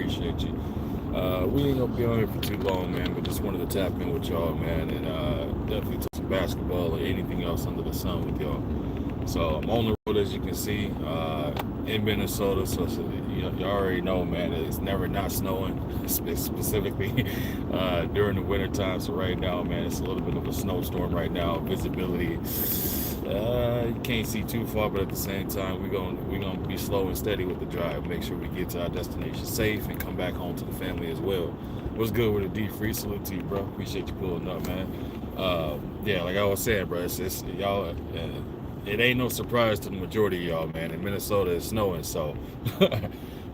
appreciate you. We ain't gonna be on here for too long, man, but just wanted to tap in with y'all, man, and definitely talk some basketball or anything else under the sun with y'all. So I'm on the road, as you can see, in Minnesota. So you already know, man, it's never not snowing, specifically during the winter time. So right now, man, it's a little bit of a snowstorm right now. Visibility, you can't see too far, but at the same time, we're gonna be slow and steady with the drive. Make sure we get to our destination safe and come back home to the family as well. What's good with the D3? Salute to you, bro. Appreciate you pulling up, man. Yeah, like I was saying, bro, it's y'all. It ain't no surprise to the majority of y'all, man. In Minnesota, it's snowing, so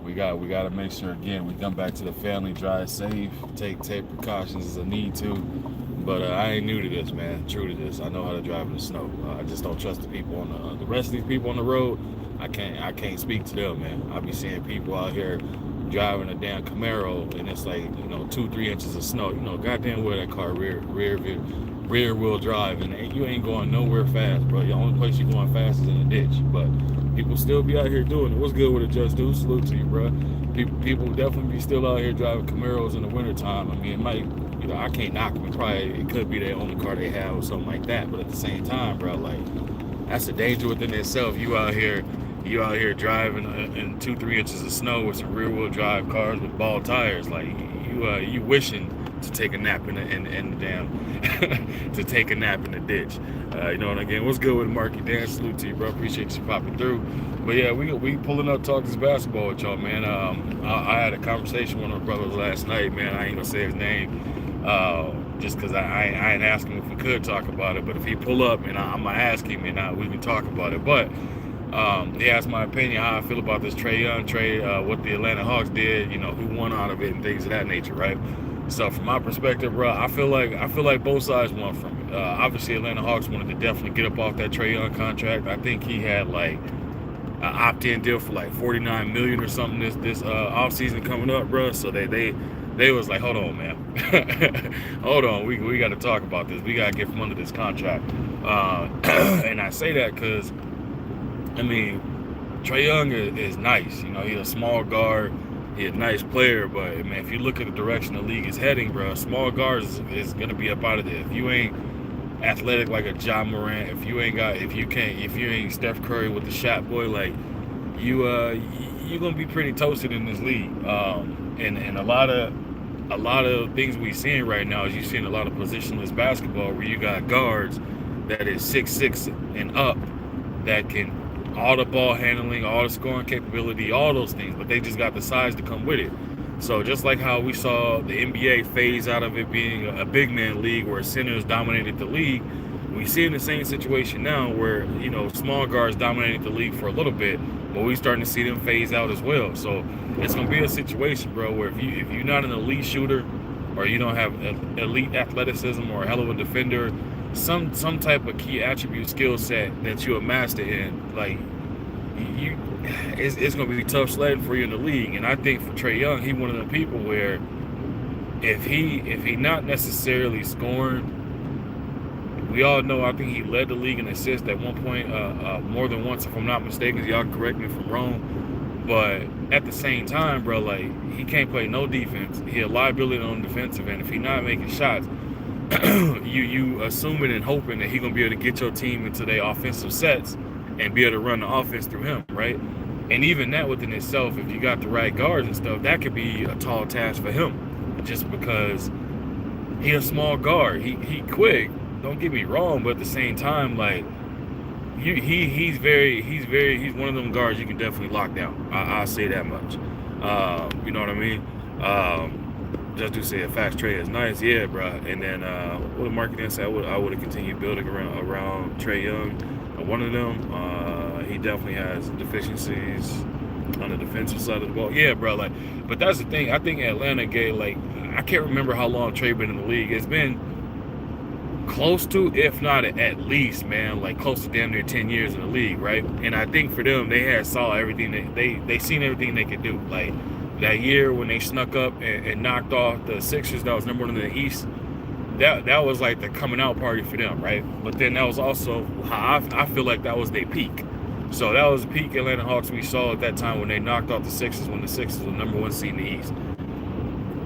we got to make sure again we come back to the family, drive safe, take precautions as I need to. But I ain't new to this, man. True to this, I know how to drive in the snow. I just don't trust the people on the rest of these people on the road. I can't speak to them, man. I be seeing people out here driving a damn Camaro, and it's like 2-3 inches of snow. Goddamn well that car rear wheel drive, and you ain't going nowhere fast, bro. The only place you going fast is in the ditch. But people still be out here doing it. What's good with it, Just Do? Salute to you, bro. People definitely be still out here driving Camaros in the wintertime. I mean, it might, I can't knock them. It could be their only car they have or something like that. But at the same time, bro, like, that's a danger within itself. You out here driving in 2-3 inches of snow with some rear wheel drive cars with ball tires. Like, you wishing to take a nap in the damn to take a nap in the ditch. And again, what's good with Marky Dan? Salute to you, bro. Appreciate you popping through. But yeah, we pulling up talking this basketball with y'all, man. I had a conversation with my brothers last night, man. I ain't gonna say his name, just because I ain't asking him if we could talk about it. But if he pull up, and I'm gonna ask him, and we can talk about it. But he asked my opinion, how I feel about this Trae Young trade, what the Atlanta Hawks did, who won out of it, and things of that nature, right? So from my perspective, bro, I feel like both sides won from it. Obviously, Atlanta Hawks wanted to definitely get up off that Trae Young contract. I think he had like an opt-in deal for like $49 million or something this offseason coming up, bro. So they was like, hold on, man, hold on, we got to talk about this. We got to get from under this contract. And I say that because, I mean, Trae Young is nice. He's a small guard. He's a nice player, but man, if you look at the direction the league is heading, bro, small guards is gonna be up out of there. If you ain't athletic like a Ja Morant, if you ain't Steph Curry with the shot boy, like you're gonna be pretty toasted in this league. And a lot of things we're seeing right now is you're seeing a lot of positionless basketball where you got guards that is 6'6" and up that can all the ball handling, all the scoring capability, all those things, but they just got the size to come with it. So just like how we saw the NBA phase out of it being a big man league where centers dominated the league, we see in the same situation now where, small guards dominated the league for a little bit, but we're starting to see them phase out as well. So it's going to be a situation, bro, where if you're not an elite shooter or you don't have elite athleticism or a hell of a defender, some type of key attribute skill set that you're a master in, like it's gonna be tough sledding for you in the league. And I think for Trae Young, he one of the people where if he not necessarily scoring, we all know, I think he led the league in assists at one point, more than once if I'm not mistaken. Y'all correct me if I'm wrong. But at the same time, bro, like, he can't play no defense. He a liability on the defensive end. If he not making shots, you assuming and hoping that he's gonna be able to get your team into their offensive sets and be able to run the offense through him, right? And even that within itself, if you got the right guards and stuff, that could be a tall task for him, just because he a small guard. He quick, don't get me wrong, but at the same time, like, he's one of them guards you can definitely lock down. I'll say that much. You know what I mean? Just to say a fast trade is nice, yeah, bro. And then what the market said, I would have continued building around Trae Young. One of them, he definitely has deficiencies on the defensive side of the ball. Yeah, bro. Like, but that's the thing. I think Atlanta gave, like, I can't remember how long Trae been in the league. It's been close to, if not at least, man, like close to damn near 10 years in the league, right? And I think for them, they saw everything they seen everything they could do. Like, that year when they snuck up and knocked off the Sixers, that was number one in the East. That was like the coming out party for them, right? But then that was also how I feel like that was their peak. So that was peak Atlanta Hawks we saw at that time when they knocked off the Sixers when the Sixers were number 1 seed in the East.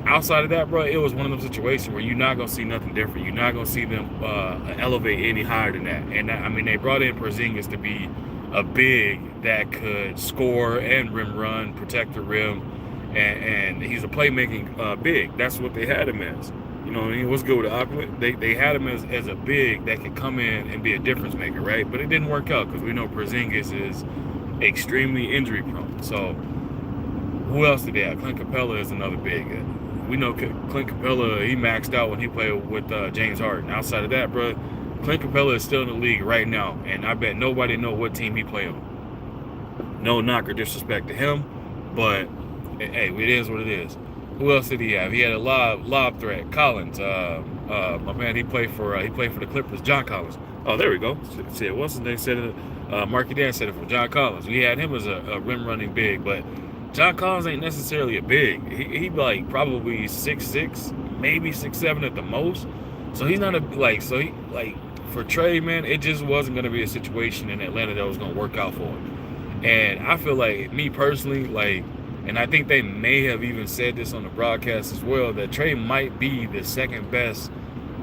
Outside of that, bro, it was one of those situations where you're not going to see nothing different. You're not going to see them elevate any higher than that. And I mean, they brought in Porzingis to be a big that could score and rim run, protect the rim, and he's a playmaking big. That's what they had him as. You know what I mean? What's good with Aquila? They had him as a big that could come in and be a difference maker, right? But it didn't work out because we know Porzingis is extremely injury prone. So who else did they have? Clint Capella is another big. We know Clint Capella, he maxed out when he played with James Harden. Outside of that, bro, Clint Capella is still in the league right now, and I bet nobody know what team he played on. No knock or disrespect to him, but hey, it is what it is. Who else did he have? He had a lob threat. Collins, my man, he played for the Clippers. John Collins. Oh, there we go. See, what's his name? Said it. Marky Dan said it for John Collins. We had him as a rim running big, but John Collins ain't necessarily a big. He like probably 6'6", maybe 6'7" at the most. So he's not for Trey, man, it just wasn't gonna be a situation in Atlanta that was gonna work out for him. And I feel like, me personally, like, and I think they may have even said this on the broadcast as well, that Trey might be the second best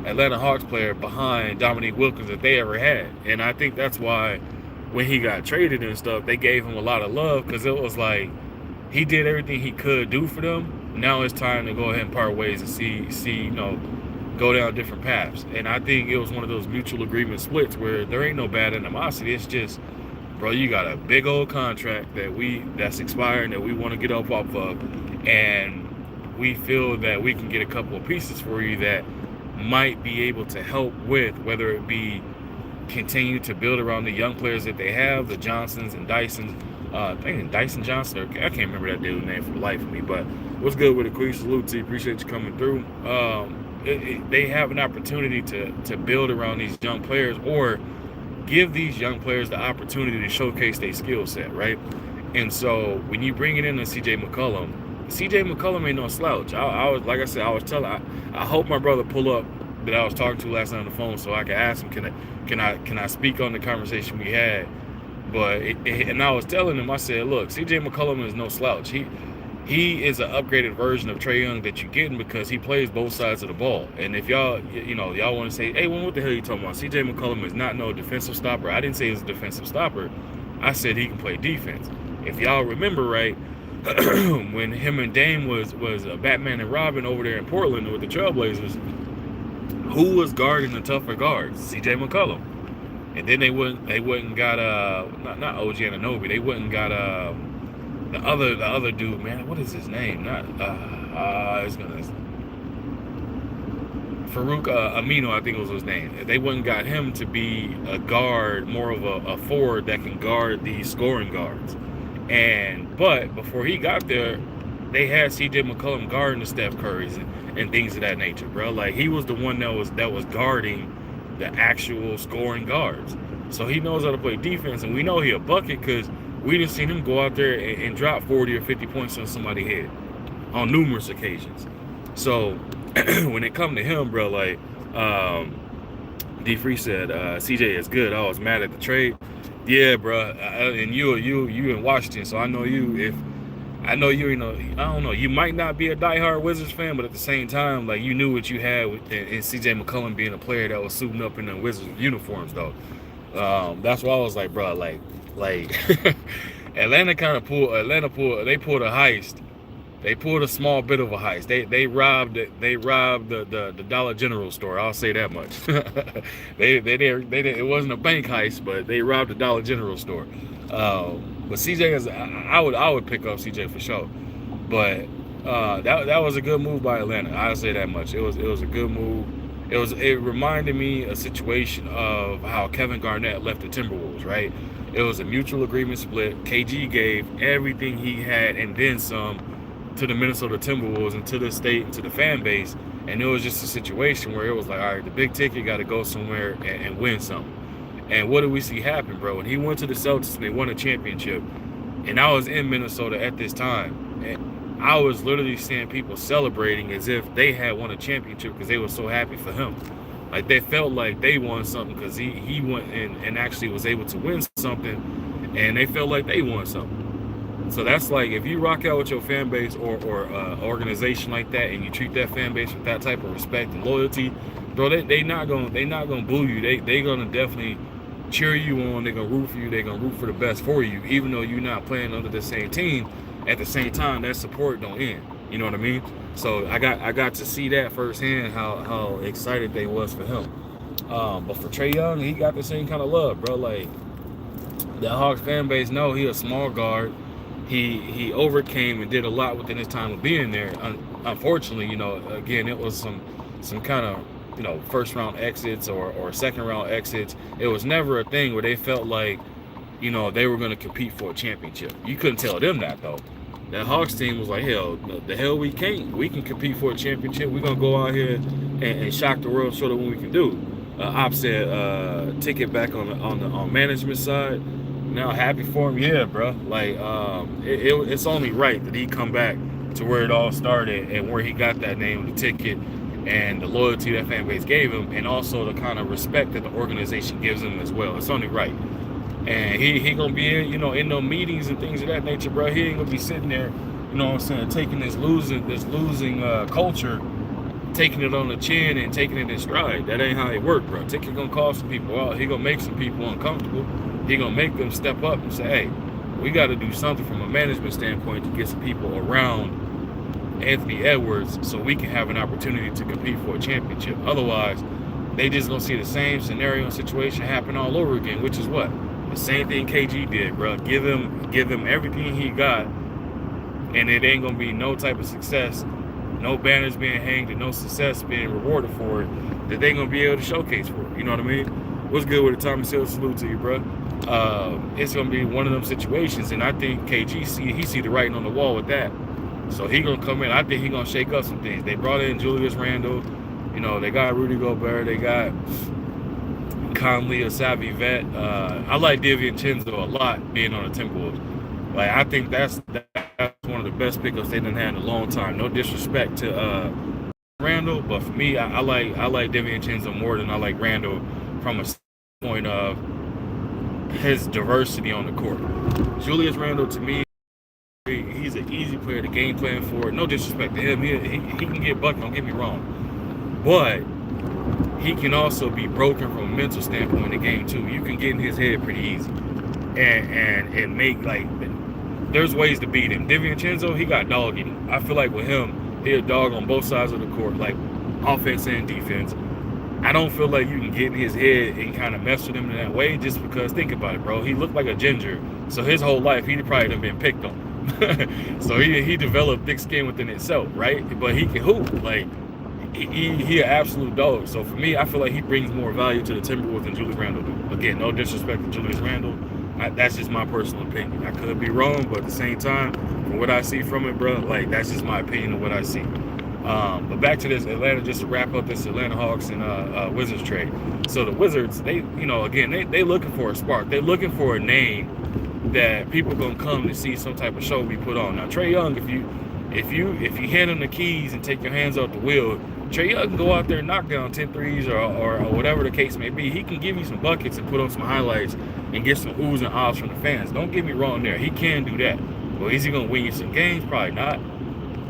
Atlanta Hawks player behind Dominique Wilkins that they ever had. And I think that's why when he got traded and stuff, they gave him a lot of love, because it was like he did everything he could do for them. Now it's time to go ahead and part ways and see go down different paths. And I think it was one of those mutual agreement splits where there ain't no bad animosity. It's just, bro, you got a big old contract that's expiring that we want to get up off of, and we feel that we can get a couple of pieces for you that might be able to help with, whether it be continue to build around the young players that they have, the Johnsons and Dysons. I think Dyson Johnson, I can't remember that dude's name for the life of me, but what's good with it, Queen? Salute to you. Appreciate you coming through. They have an opportunity to build around these young players, or give these young players the opportunity to showcase their skill set, right? And so when you bring it in to CJ McCollum ain't no slouch. I was, like I said, I was telling, I hope my brother pull up that I was talking to last night on the phone so I can ask him, can I speak on the conversation we had? But and I was telling him, I said, look, CJ McCollum is no slouch. He is an upgraded version of Trae Young that you're getting because he plays both sides of the ball. And if y'all want to say, hey, well, what the hell are you talking about? CJ McCollum is not no defensive stopper. I didn't say he's a defensive stopper. I said he can play defense. If y'all remember right, when him and Dame was Batman and Robin over there in Portland with the Trailblazers, who was guarding the tougher guards? CJ McCollum. And then they wouldn't got not OG Anunoby. They wouldn't got the other dude, man. What is his name? Farouk Amino, I think was his name. They wouldn't got him to be a guard, more of a forward that can guard these scoring guards. But before he got there, they had CJ McCollum guarding the Steph Currys and things of that nature, bro. Like, he was the one that was guarding the actual scoring guards. So he knows how to play defense, and we know he a bucket because we done seen him go out there and drop 40 or 50 points on somebody's head on numerous occasions. So when it come to him, bro, like D Free said, CJ is good. I was mad at the trade. Yeah, bro, and you in Washington, so I know you. I don't know, you might not be a diehard Wizards fan, but at the same time, like, you knew what you had in CJ McCollum being a player that was suiting up in the Wizards uniforms, though. That's why I was like, bro, like Atlanta pulled a heist. They pulled a small bit of a heist. They robbed the Dollar General store. I'll say that much. It wasn't a bank heist, but they robbed the Dollar General store. But CJ is, I would pick up CJ for sure. But that was a good move by Atlanta. I'll say that much. It was a good move. It reminded me a situation of how Kevin Garnett left the Timberwolves, right? It was a mutual agreement split. KG gave everything he had and then some to the Minnesota Timberwolves and to the state and to the fan base. And it was just a situation where it was like, all right, the big ticket got to go somewhere and win something. And what did we see happen, bro? When he went to the Celtics and they won a championship, and I was in Minnesota at this time, and I was literally seeing people celebrating as if they had won a championship because they were so happy for him. Like, they felt like they won something because he went and actually was able to win something. and they felt like they won something. So that's like, if you rock out with your fan base or organization like that, and you treat that fan base with that type of respect and loyalty, bro, they not gonna boo you. They gonna definitely cheer you on. They're gonna root for you. They're gonna root for the best for you, even though you're not playing under the same team. At the same time, that support don't end. You know what I mean? So I got to see that firsthand, how excited they was for him. But for Trae Young, he got the same kind of love, bro. Like, the Hawks fan base know he a small guard. He overcame and did a lot within his time of being there. Unfortunately, you know, again, it was some kind of, first round exits or second round exits. It was never a thing where they felt like, they were going to compete for a championship. You couldn't tell them that, though. That Hawks team was like, hell, the hell we can't. We can compete for a championship. We're going to go out here and shock the world, show them what we can do. Op said, ticket back on management side. Now, happy for him, yeah, bro. Like, it's only right that he come back to where it all started and where he got that name, the ticket, and the loyalty that fan base gave him, and also the kind of respect that the organization gives him as well. It's only right. And he gonna be in those meetings and things of that nature, bro. He ain't gonna be sitting there, taking this losing culture, taking it on the chin and taking it in stride. That ain't how it work, bro. Ticket gonna call some people out. He gonna make some people uncomfortable. He gonna make them step up and say, hey, we got to do something from a management standpoint to get some people around Anthony Edwards so we can have an opportunity to compete for a championship. Otherwise, they just gonna see the same scenario and situation happen all over again, which is what? The same thing KG did, bro. Give him everything he got, and it ain't gonna be no type of success, no banners being hanged, and no success being rewarded for it that they gonna be able to showcase for it. You know what I mean? What's good with it, Tommy Hill? Salute to you, bro. It's gonna be one of them situations, and I think KG see the writing on the wall with that. So he gonna come in. I think he gonna shake up some things. They brought in Julius Randle. They got Rudy Gobert. They got Conley, a savvy vet. I like DiVincenzo a lot being on the Timberwolves. Like, I think that's one of the best pickups they done had in a long time. No disrespect to Randle, but for me, I like DiVincenzo more than I like Randle from a standpoint of his diversity on the court. Julius Randle, to me, he's an easy player to game plan for. No disrespect to him. He can get buckets, don't get me wrong. But he can also be broken from a mental standpoint in the game too. You can get in his head pretty easy. And make, like, there's ways to beat him. DiVincenzo, he got dog in him. I feel like with him, he a dog on both sides of the court, like offense and defense. I don't feel like you can get in his head and kind of mess with him in that way, just because, think about it, bro. He looked like a ginger. So his whole life, he probably done been picked on. So he developed thick skin within itself, right? But he can hoop. Like, he an absolute dog. So for me, I feel like he brings more value to the Timberwolves than Julius Randle do. Again, no disrespect to Julius Randle. That's just my personal opinion. I could be wrong, but at the same time, from what I see from it, bro, like, that's just my opinion of what I see. But back to this Atlanta, just to wrap up this Atlanta Hawks and Wizards trade. So the Wizards, they looking for a spark. They're looking for a name that people gonna come to see some type of show we put on. Now, Trae Young, if you hand him the keys and take your hands off the wheel, Trae Young can go out there and knock down 10 threes or whatever the case may be. He can give you some buckets and put on some highlights and get some oohs and ahs from the fans. Don't get me wrong there. He can do that. Well, is he gonna win you some games? Probably not.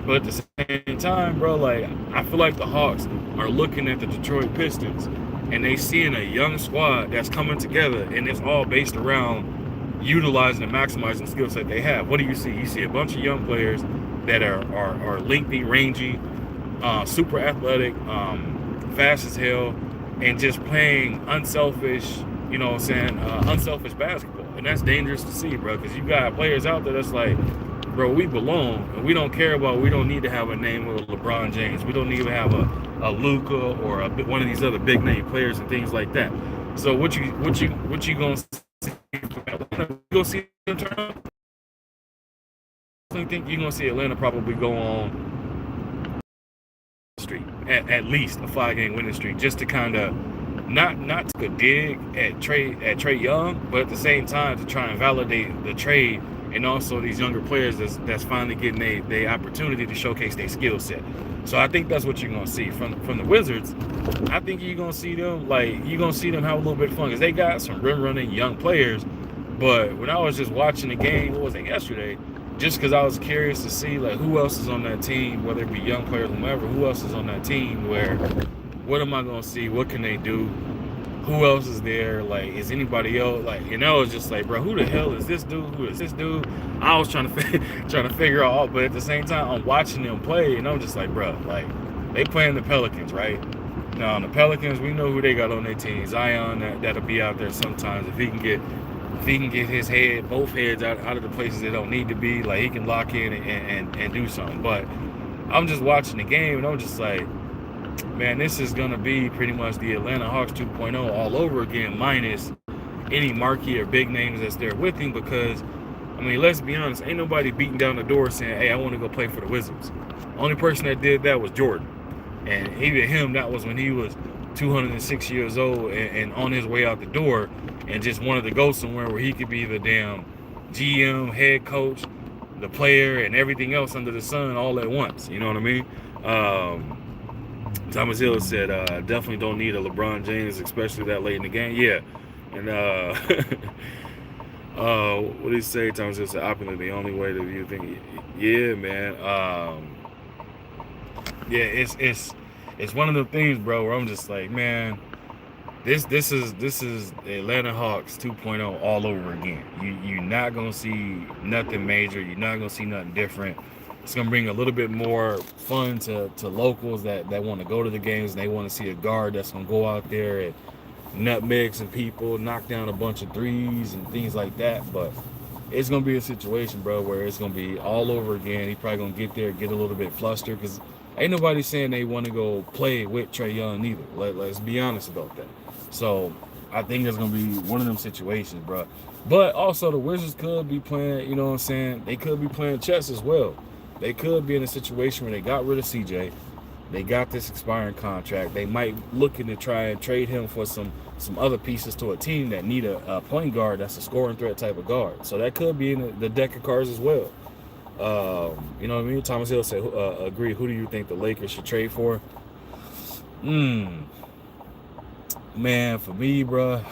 But at the same time, bro, like, I feel like the Hawks are looking at the Detroit Pistons and they seeing a young squad that's coming together, and it's all based around utilizing and maximizing the skill set they have. What do you see? You see a bunch of young players that are lengthy, rangy, super athletic, fast as hell, and just playing unselfish, unselfish basketball. And that's dangerous to see, bro, because you got players out there that's like, bro, we belong, and we don't care about, we don't need to have a name with LeBron James. We don't need to have a Luka or one of these other big name players and things like that. So what you gonna see? You gonna see them turn up? I think you're gonna see Atlanta probably go on streak, at least a 5-game winning streak, just to kind of not take a dig at Trae Young, but at the same time to try and validate the trade. And also these younger players that's finally getting their opportunity to showcase their skill set. So I think that's what you're gonna see from the Wizards. I think you're gonna see them have a little bit of fun, because they got some rim running young players But when I was just watching the game, what was it, yesterday? Just because I was curious to see like who else is on that team, whether it be young players, whomever, who else is on that team. Where what am I gonna see? What can they do? Who else is there? Like, is anybody else? Like, and I was just like, bro, who the hell is this dude? Who is this dude? I was trying to figure out, but at the same time, I'm watching them play, and I'm just like, bro, like, they playing the Pelicans, right? Now, the Pelicans, we know who they got on their team. Zion, that'll be out there sometimes if he can get his head, both heads out of the places they don't need to be. Like, he can lock in and do something. But I'm just watching the game, and I'm just like, man, this is going to be pretty much the Atlanta Hawks 2.0 all over again, minus any marquee or big names that's there with him. Because, I mean, let's be honest, ain't nobody beating down the door saying, hey, I want to go play for the Wizards. Only person that did that was Jordan. And even him, that was when he was 206 years old and on his way out the door and just wanted to go somewhere where he could be the damn GM, head coach, the player, and everything else under the sun all at once. You know what I mean? Thomas Hill said, definitely don't need a LeBron James, especially that late in the game. Yeah. And what did he say? Thomas Hill said, opulent, the only way to view things. Yeah, man. Yeah, it's one of the things, bro, where I'm just like, man, this is the Atlanta Hawks 2.0 all over again. You're not gonna see nothing major. You're not gonna see nothing different. It's gonna bring a little bit more fun to locals that want to go to the games and they want to see a guard that's gonna go out there and nutmeg some people, knock down a bunch of threes and things like that. But it's gonna be a situation, bro, where it's gonna be all over again. He's probably gonna get there, get a little bit flustered, because ain't nobody saying they want to go play with Trae Young either. Let's be honest about that. So I think it's gonna be one of them situations, bro. But also the Wizards could be playing, you know what I'm saying? They could be playing chess as well. They could be in a situation where they got rid of CJ. They got this expiring contract. They might looking to try and trade him for some other pieces to a team that need a point guard that's a scoring threat type of guard. So that could be in the deck of cards as well. You know what I mean? Thomas Hill said, agree. Who do you think the Lakers should trade for? Man, for me, bro.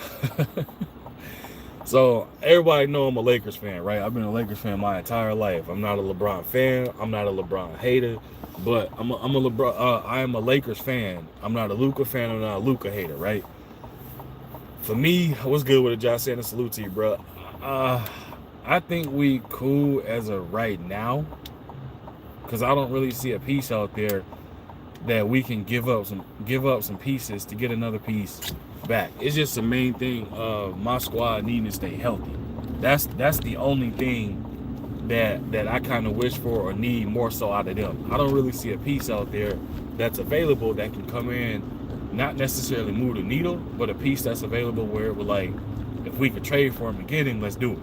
So everybody know I'm a Lakers fan, right? I've been a Lakers fan my entire life. I'm not a LeBron fan. I'm not a LeBron hater, but I am a Lakers fan. I'm not a Luka fan. I'm not a Luka hater, right? For me, what's good with it, Josh saying a salute to you, bro. I think we cool as of right now, because I don't really see a piece out there that we can give up some pieces to get another piece back. It's just the main thing of my squad needing to stay healthy. That's the only thing that I kind of wish for or need more so out of them. I don't really see a piece out there that's available that can come in, not necessarily move the needle, but a piece that's available where it would, like, if we could trade for him and get him, let's do it.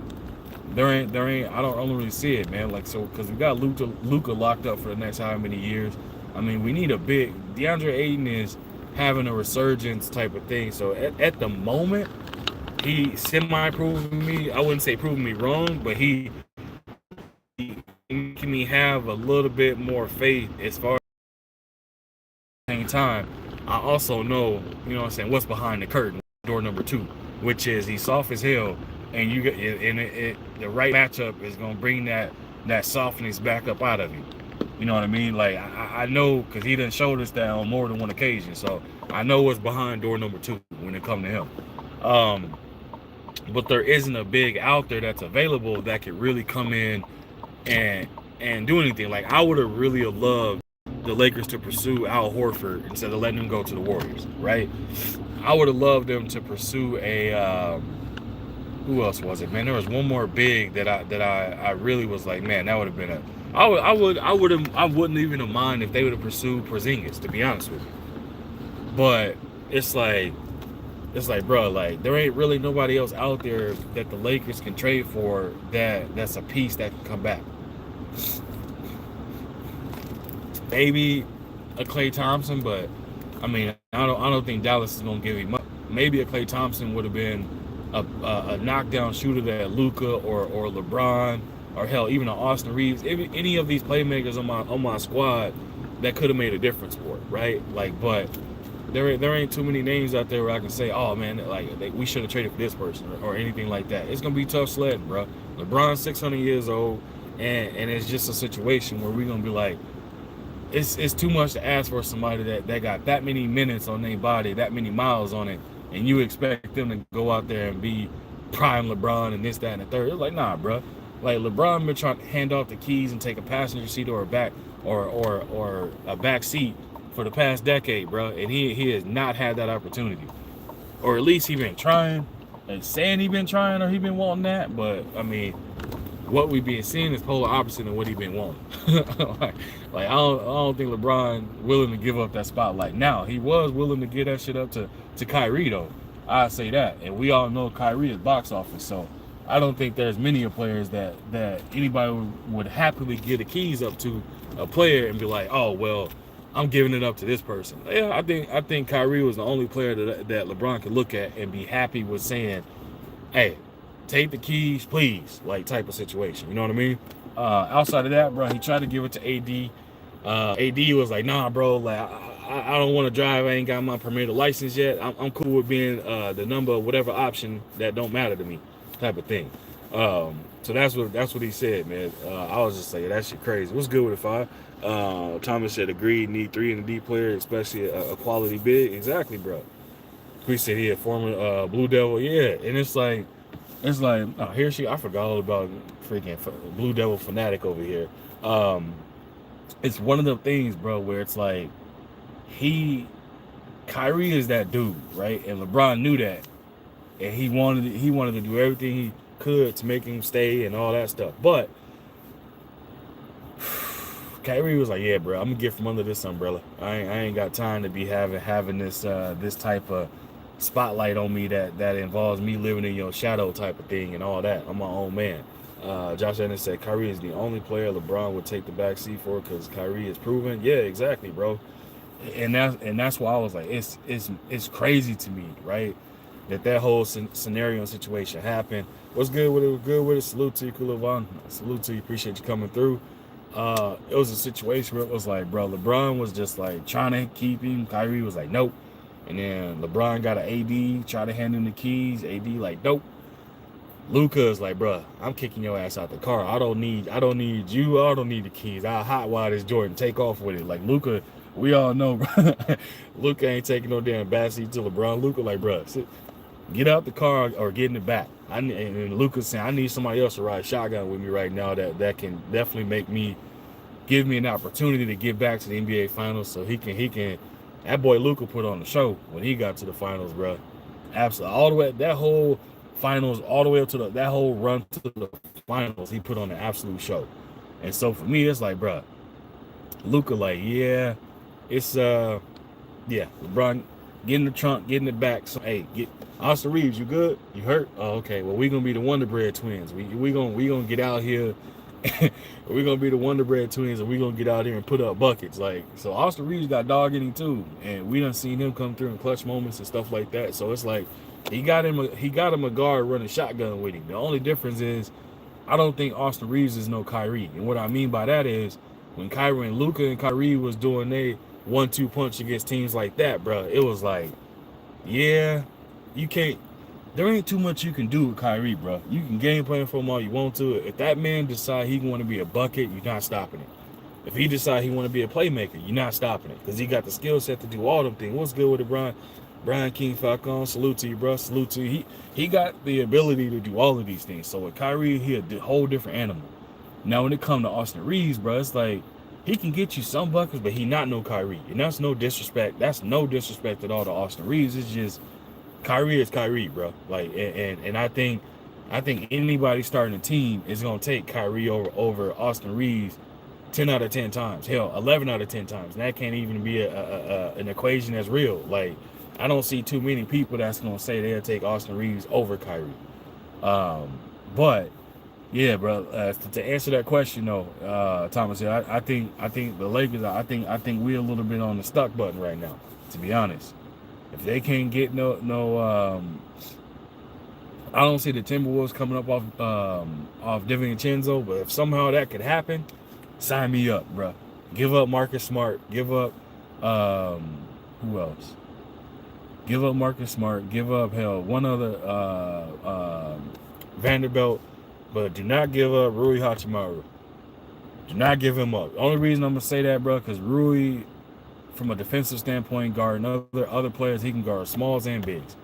There ain't. I don't really see it, man. Like, so, because we got Luka locked up for the next however many years. I mean, we need a big. DeAndre Ayton is having a resurgence type of thing. So at the moment, he semi-proving me. I wouldn't say proving me wrong, but he making me have a little bit more faith as far as the same time. I also know, you know what I'm saying, what's behind the curtain, door number 2, which is he's soft as hell. And you get the right matchup is gonna bring that softness back up out of you. You know what I mean? Like, I know, because he done showed us that on more than one occasion. So I know what's behind door number 2 when it comes to him. But there isn't a big out there that's available that could really come in and do anything. Like, I would have really loved the Lakers to pursue Al Horford instead of letting him go to the Warriors, right? I would have loved them to pursue a who else was it, man? There was one more big that I really was like, man, that would have been I wouldn't even have mind if they would have pursued Porzingis, to be honest with you. But it's like, bro, like, there ain't really nobody else out there that the Lakers can trade for that's a piece that can come back. Maybe a Klay Thompson, but I mean, I don't think Dallas is gonna give him much. Maybe a Klay Thompson would have been a knockdown shooter that Luka or LeBron, or hell, even an Austin Reeves, any of these playmakers on my squad that could have made a difference for it, right? Like, but there ain't too many names out there where I can say, oh man, we should have traded for this person or anything like that. It's gonna be tough sledding, bro. LeBron's 600 years old, and it's just a situation where we're gonna be like, it's too much to ask for somebody that got that many minutes on their body, that many miles on it, and you expect them to go out there and be prime LeBron and this, that, and the third. It's like, nah, bro. Like LeBron been trying to hand off the keys and take a passenger seat or a back seat for the past decade, bro, and he has not had that opportunity, or at least he been trying, and saying he been trying or he been wanting that. But I mean, what we been seeing is polar opposite of what he been wanting. like I don't think LeBron willing to give up that spotlight. Now he was willing to give that shit up to Kyrie though. I say that, and we all know Kyrie is box office, so I don't think there's many players that anybody would happily give the keys up to a player and be like, oh well, I'm giving it up to this person. Yeah, I think Kyrie was the only player that LeBron could look at and be happy with saying, hey, take the keys, please, like type of situation. You know what I mean? Outside of that, bro, he tried to give it to AD. AD was like, nah, bro, like I don't want to drive. I ain't got my permitted license yet. I'm cool with being the number, whatever option that don't matter to me, type of thing. So that's what he said, man. I was just like, that shit crazy. What's good with it, Five? Thomas said, agreed, need 3 in the D player, especially a quality big. Exactly, bro. Chris said he a former Blue Devil. Yeah, and it's like, oh, here she, I forgot all about freaking Blue Devil fanatic over here. It's one of the things, bro, where it's like, Kyrie is that dude, right? And LeBron knew that, and he wanted to do everything he could to make him stay and all that stuff. But Kyrie was like, yeah, bro, I'm gonna get from under this umbrella. I ain't got time to be having this type of spotlight on me that involves me living in your shadow type of thing and all that. I'm my own man. Josh Anderson said Kyrie is the only player LeBron would take the back seat for because Kyrie is proven. Yeah, exactly, bro. And that's why I was like, it's crazy to me, right? That whole scenario and situation happened. What's good with it? Was good with it. Salute to you, Kulavon. Salute to you. Appreciate you coming through. It was a situation where it was like, bro, LeBron was just like trying to keep him. Kyrie was like, nope. And then LeBron got an AD, tried to hand him the keys. AD like, nope. Luka is like, bro, I'm kicking your ass out the car. I don't need you. I don't need the keys. I'll hotwire this Jordan, take off with it. Like Luka, we all know, bro. Luka ain't taking no damn backseat to LeBron. Luka like, bro, get out the car or get in the back. And Luka's saying, I need somebody else to ride shotgun with me right now that can definitely give me an opportunity to get back to the NBA Finals. So he can. That boy Luka put on the show when he got to the finals, bro. Absolutely, all the way that whole finals, all the way up to that whole run to the finals, he put on an absolute show. And so for me, it's like, bro, Luka, like, yeah, it's LeBron, get in the trunk, get in the back. So hey, get Austin Reeves, you good? You hurt? Oh, okay. Well, we gonna be the Wonder Bread twins. We gonna get out here. We're gonna be the Wonder Bread twins, and we're gonna get out here and put up buckets. Like, so Austin Reeves got dog in him too, and we done seen him come through in clutch moments and stuff like that. So it's like he got him a guard running shotgun with him. The only difference is I don't think Austin Reeves is no Kyrie, and what I mean by that is when Kyrie and Luka and Kyrie was doing their 1-2 punch against teams like that, bro, it was like, yeah, you can't. There ain't too much you can do with Kyrie, bro. You can game plan for him all you want to. If that man decide he want to be a bucket, you're not stopping it. If he decide he want to be a playmaker, you're not stopping it because he got the skill set to do all them things. What's good with it, Brian King Falcon? Salute to you, bro. Salute to you. He got the ability to do all of these things. So with Kyrie, he a whole different animal. Now when it come to Austin Reeves, bro, it's like he can get you some buckets, but he not no Kyrie, and that's no disrespect. That's no disrespect at all to Austin Reeves. It's just Kyrie is Kyrie, bro. Like, and I think anybody starting a team is gonna take Kyrie over Austin Reeves 10 out of 10 times. Hell, 11 out of 10 times. And that can't even be an equation that's real. Like, I don't see too many people that's gonna say they'll take Austin Reeves over Kyrie. But yeah, bro. To answer that question, though, Thomas, I think the Lakers. I think we're a little bit on the stuck button right now, to be honest. If they can't get I don't see the Timberwolves coming up off DiVincenzo, but if somehow that could happen, sign me up, bro. Give up Marcus Smart. Give up who else? Give up Marcus Smart. Give up one other Vanderbilt, but do not give up Rui Hachimura. Do not give him up. The only reason I'm gonna say that, bro, because Rui, from a defensive standpoint, guarding other players, he can guard smalls and bigs.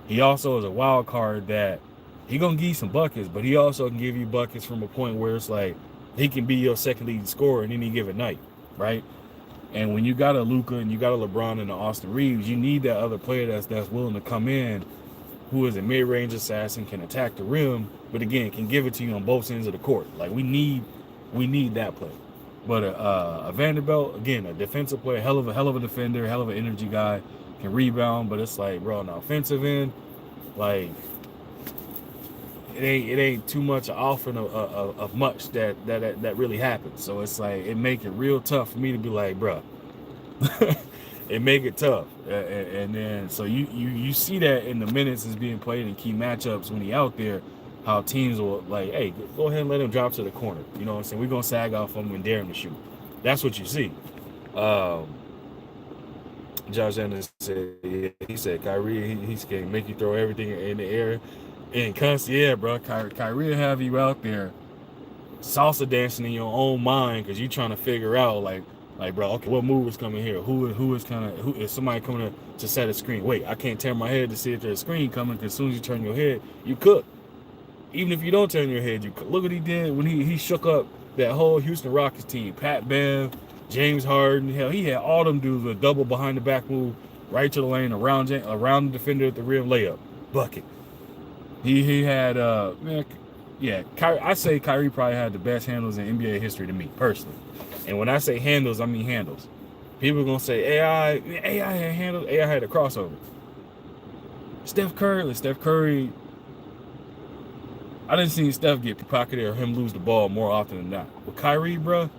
He also is a wild card that he gonna give you some buckets, but he also can give you buckets from a point where it's like he can be your second leading scorer in any given night, right? And when you got a Luka and you got a LeBron and an Austin Reeves, you need that other player that's willing to come in, who is a mid-range assassin, can attack the rim, but again can give it to you on both ends of the court. Like we need that player. But a Vanderbilt, again, a defensive player, hell of a defender, hell of an energy guy, can rebound, but it's like, bro, on the offensive end, like it ain't too much offering of much that really happens. So it's like it make it real tough for me to be like, bro. It make it tough, and then so you see that in the minutes is being played in key matchups when he out there, how teams will like, hey, go ahead and let him drop to the corner. You know what I'm saying? We're gonna sag off him and dare him to shoot. That's what you see. Josh Anderson said, yeah, he said Kyrie, he's gonna make you throw everything in the air, and constantly, yeah, bro. Kyrie will have you out there salsa dancing in your own mind because you're trying to figure out like, bro, okay, what move is coming here? Who is somebody coming to set a screen? Wait, I can't turn my head to see if there's a screen coming because as soon as you turn your head, you cook. Even if you don't turn your head, you cook. Look what he did when he shook up that whole Houston Rockets team. Pat Bev, James Harden, hell, he had all them dudes with a double behind the back move, right to the lane, around the defender at the rim, layup, bucket. He had man. Yeah, I say Kyrie probably had the best handles in NBA history to me, personally. And when I say handles, I mean handles. People are going to say AI had handles. AI had a crossover. Steph Curry, I didn't see Steph get pickpocketed or him lose the ball more often than not. With Kyrie, bro,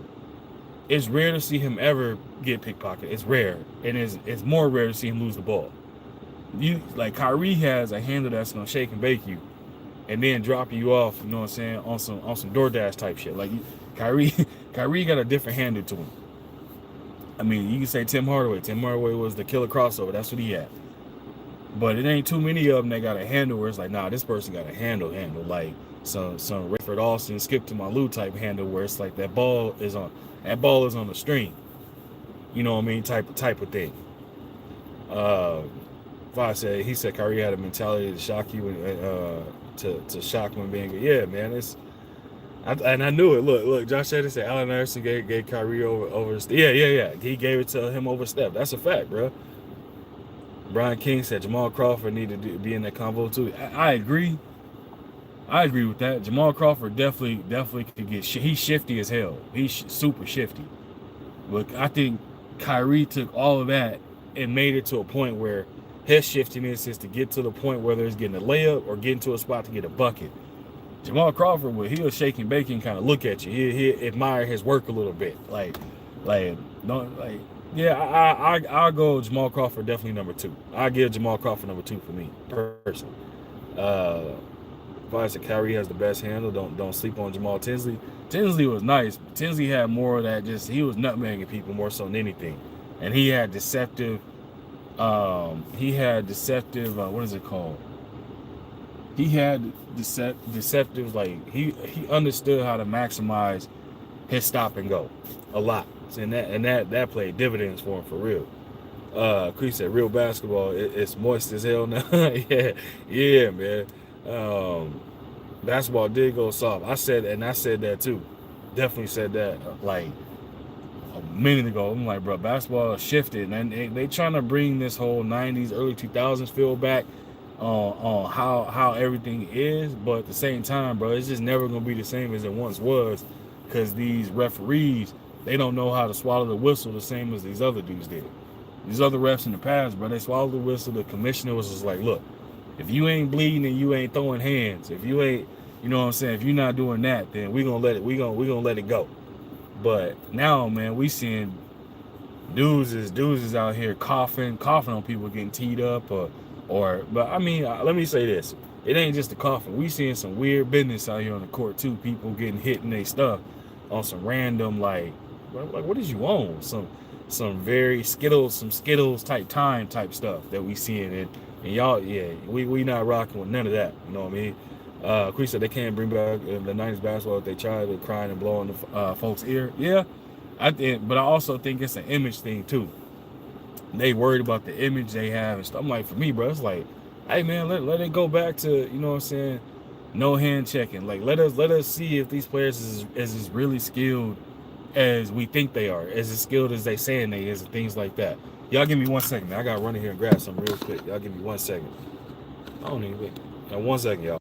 it's rare to see him ever get pickpocketed. It's rare. And it's more rare to see him lose the ball. Kyrie has a handle that's going to shake and bake you, and then drop you off, you know what I'm saying, on some DoorDash type shit. Like Kyrie got a different handle to him. I mean, you can say Tim Hardaway. Tim Hardaway was the killer crossover. That's what he had. But it ain't too many of them that got a handle where it's like, nah, this person got a handle. Like some Rayford Austin, Skip to my Lou type handle where it's like that ball is on the string. You know what I mean? Type of thing. He said Kyrie had a mentality to shock you to shock when being good. Yeah, man. I knew it. Look. Josh Eddy said Allen Iverson gave Kyrie over. Yeah. He gave it to him over Steph. That's a fact, bro. Brian King said Jamal Crawford needed to be in that convo too. I agree. I agree with that. Jamal Crawford definitely could get. He's shifty as hell. He's super shifty. But I think Kyrie took all of that and made it to a point where his shiftiness is to get to the point whether it's getting a layup or getting to a spot to get a bucket. Jamal Crawford, he'll shake and bake and kind of look at you. He'll admire his work a little bit. I'll go Jamal Crawford definitely number 2. I'll give Jamal Crawford number 2 for me, personally. If I said Kyrie has the best handle, don't sleep on Jamal Tinsley. Tinsley was nice, but Tinsley had more of that, he was nutmegging people more so than anything. And he had deceptive, what is it called? He had deceptive, like he understood how to maximize his stop and go a lot. And that played dividends for him for real. Chris said real basketball, it's moist as hell now. yeah, man. Basketball did go soft. I said that too. Definitely said that like a minute ago. I'm like, bro, basketball shifted, and they trying to bring this whole 90s, early 2000s feel back on how everything is, but at the same time, bro, it's just never gonna be the same as it once was, because these referees, they don't know how to swallow the whistle the same as these other dudes did. These other refs in the past, bro, they swallowed the whistle. The commissioner was just like, look, if you ain't bleeding and you ain't throwing hands, if you ain't, you know what I'm saying, if you're not doing that, then we're gonna let it go. But now, man, we seeing dudes is out here coughing on people getting teed up but I mean, let me say this. It ain't just the coughing. We seeing some weird business out here on the court too. People getting hit in their stuff on some random, like what is you on? some very Skittles type stuff that we seeing, and y'all, yeah, we not rocking with none of that. You know what I mean? Chris said they can't bring back the '90s basketball if they try to crying and blowing the folks' ear. Yeah, I think, but I also think it's an image thing too. They worried about the image they have and stuff. I'm like, for me, bro, it's like, hey man, let it go back to, you know what I'm saying, no hand checking. Like let us see if these players is really skilled as we think they are, as skilled as they saying they is, and things like that. Y'all give me 1 second, man. I gotta run in here and grab something real quick. Y'all give me 1 second. I don't even wait. 1 second, y'all.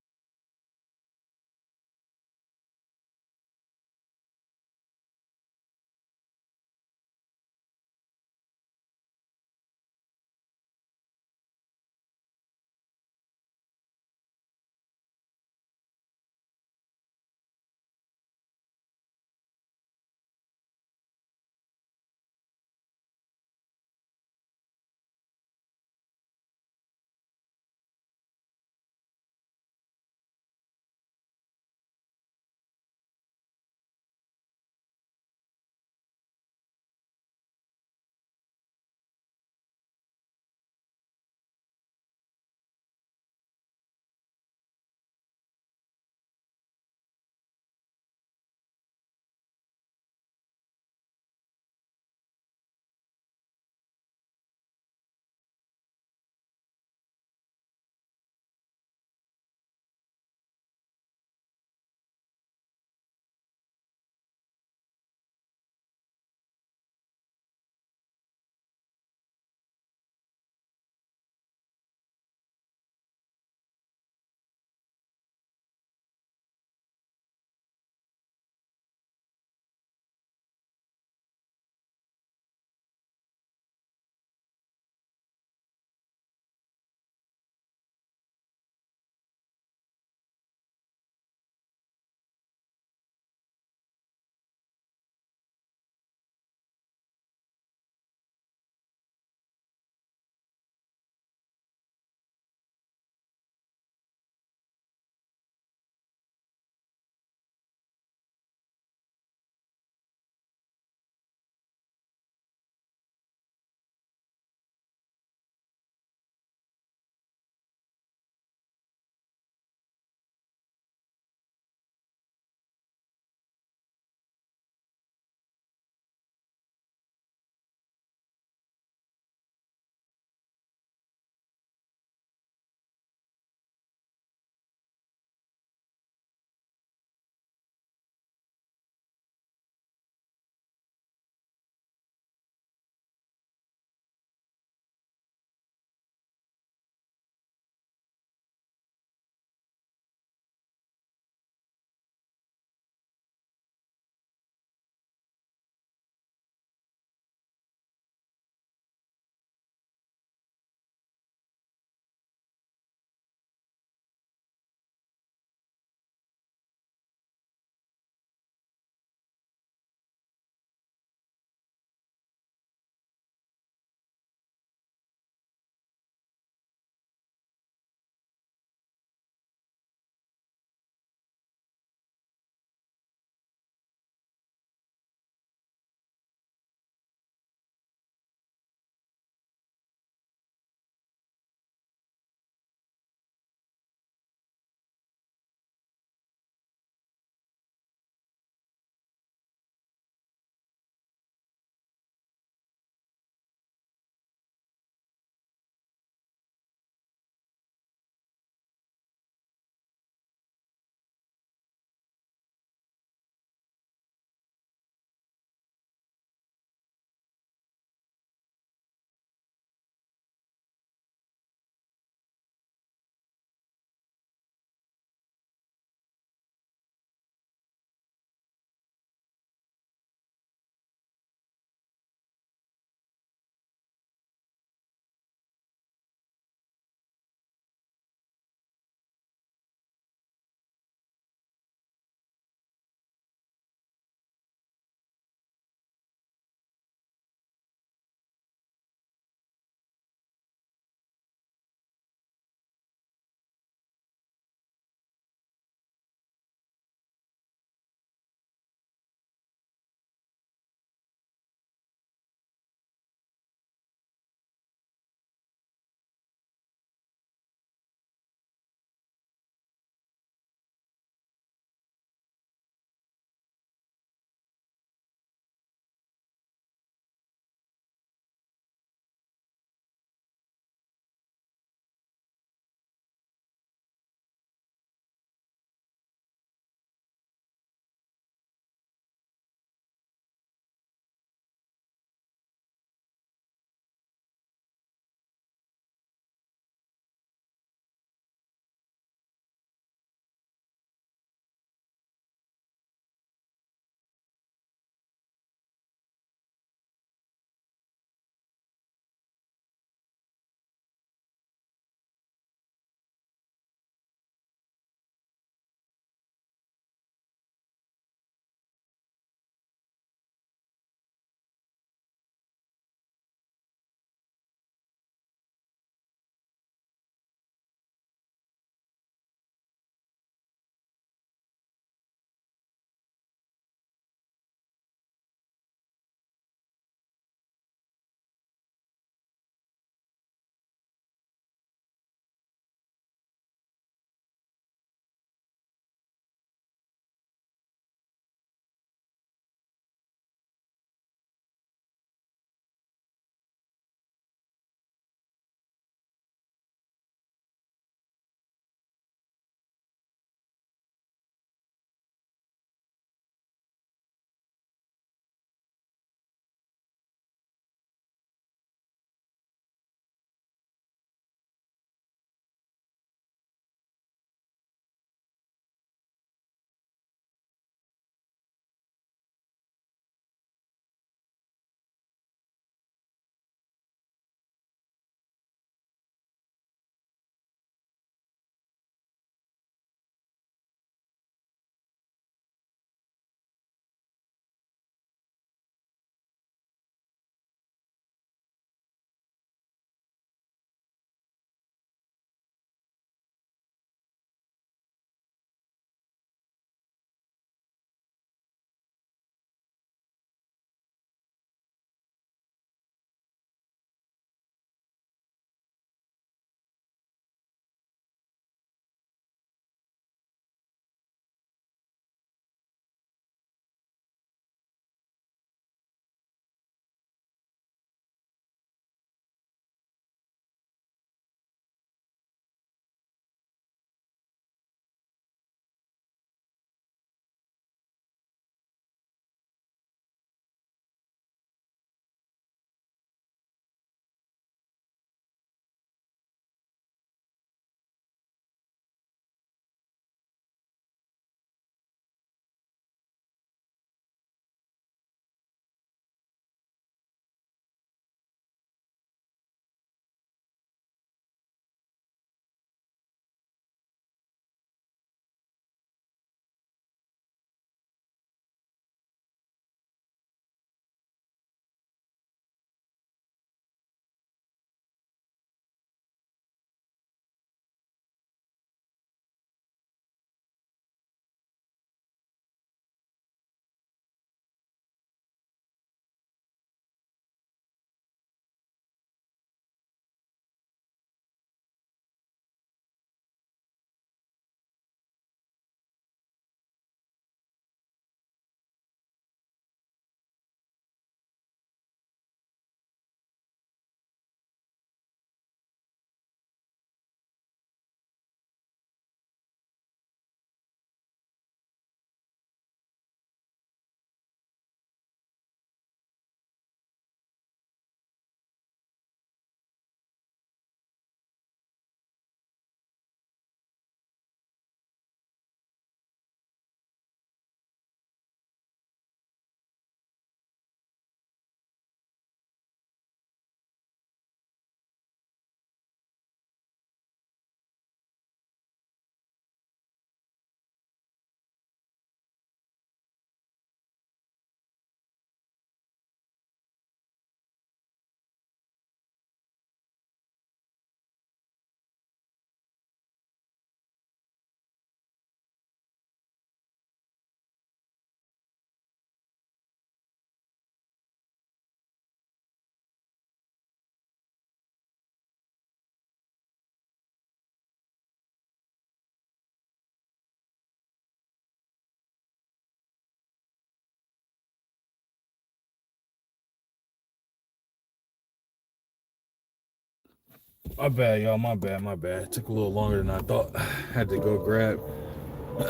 My bad, y'all. My bad. It took a little longer than I thought. Had to go grab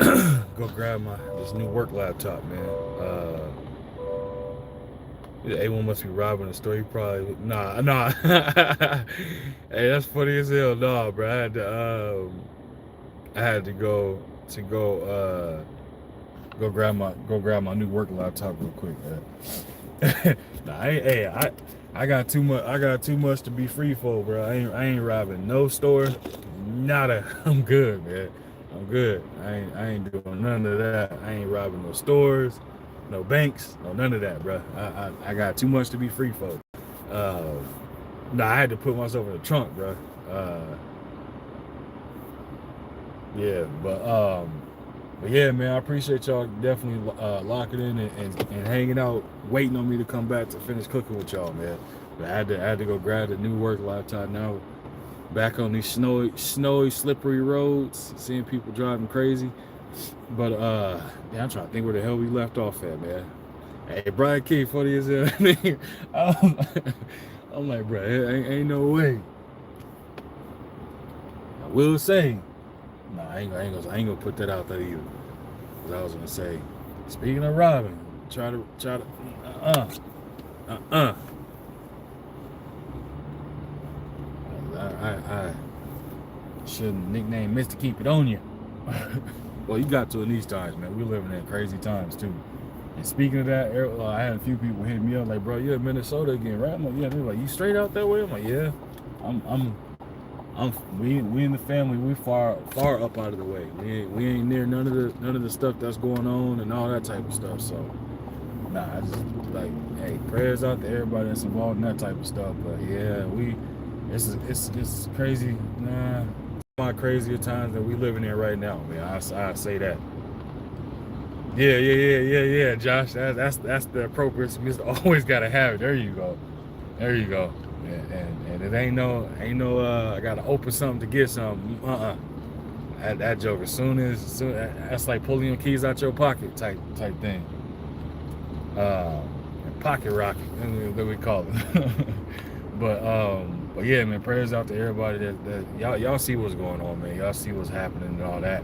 this new work laptop, man. The A1 must be robbing the store. He probably nah. Hey, that's funny as hell. Nah, bro. I had to go grab my new work laptop real quick, man. Nah, I got too much to be free for, bro. I ain't robbing no store. Nada. I'm good, man. I'm good. I ain't doing none of that. I ain't robbing no stores, no banks, no none of that, bro. I got too much to be free for. Uh, I had to put myself in the trunk, bro. Yeah, but yeah, man, I appreciate y'all definitely locking in and hanging out, waiting on me to come back to finish cooking with y'all, man. But I had to go grab the new work laptop now. Back on these snowy, slippery roads, seeing people driving crazy. But yeah, I'm trying to think where the hell we left off at, man. Hey, Brian Key, funny as hell. I'm like, bro, ain't no way. I will say, no, I ain't gonna put that out there either. Cause I was gonna say, speaking of robbing, try to, I shouldn't nickname Mr. Keep It On You. Well, you got to in these times, man. We're living in crazy times too. And speaking of that, I had a few people hit me up like, bro, you're in Minnesota again, right? I'm like, yeah. They're like, you straight out that way? I'm like, yeah. We in the family. We far up out of the way. We ain't near none of the stuff that's going on and all that type of stuff. So, nah, I just like, hey, prayers out to everybody that's involved in that type of stuff. But yeah, it's crazy. Nah, my crazier times that we living in right now, man. I say that. Yeah, Josh. That's the appropriate. Mr. Always gotta have it. There you go. And it ain't no. I gotta open something to get something. That joke. As soon that's like pulling your keys out your pocket type thing. Pocket rocket. That's what we call it. But yeah, man. Prayers out to everybody that y'all see what's going on, man. Y'all see what's happening and all that.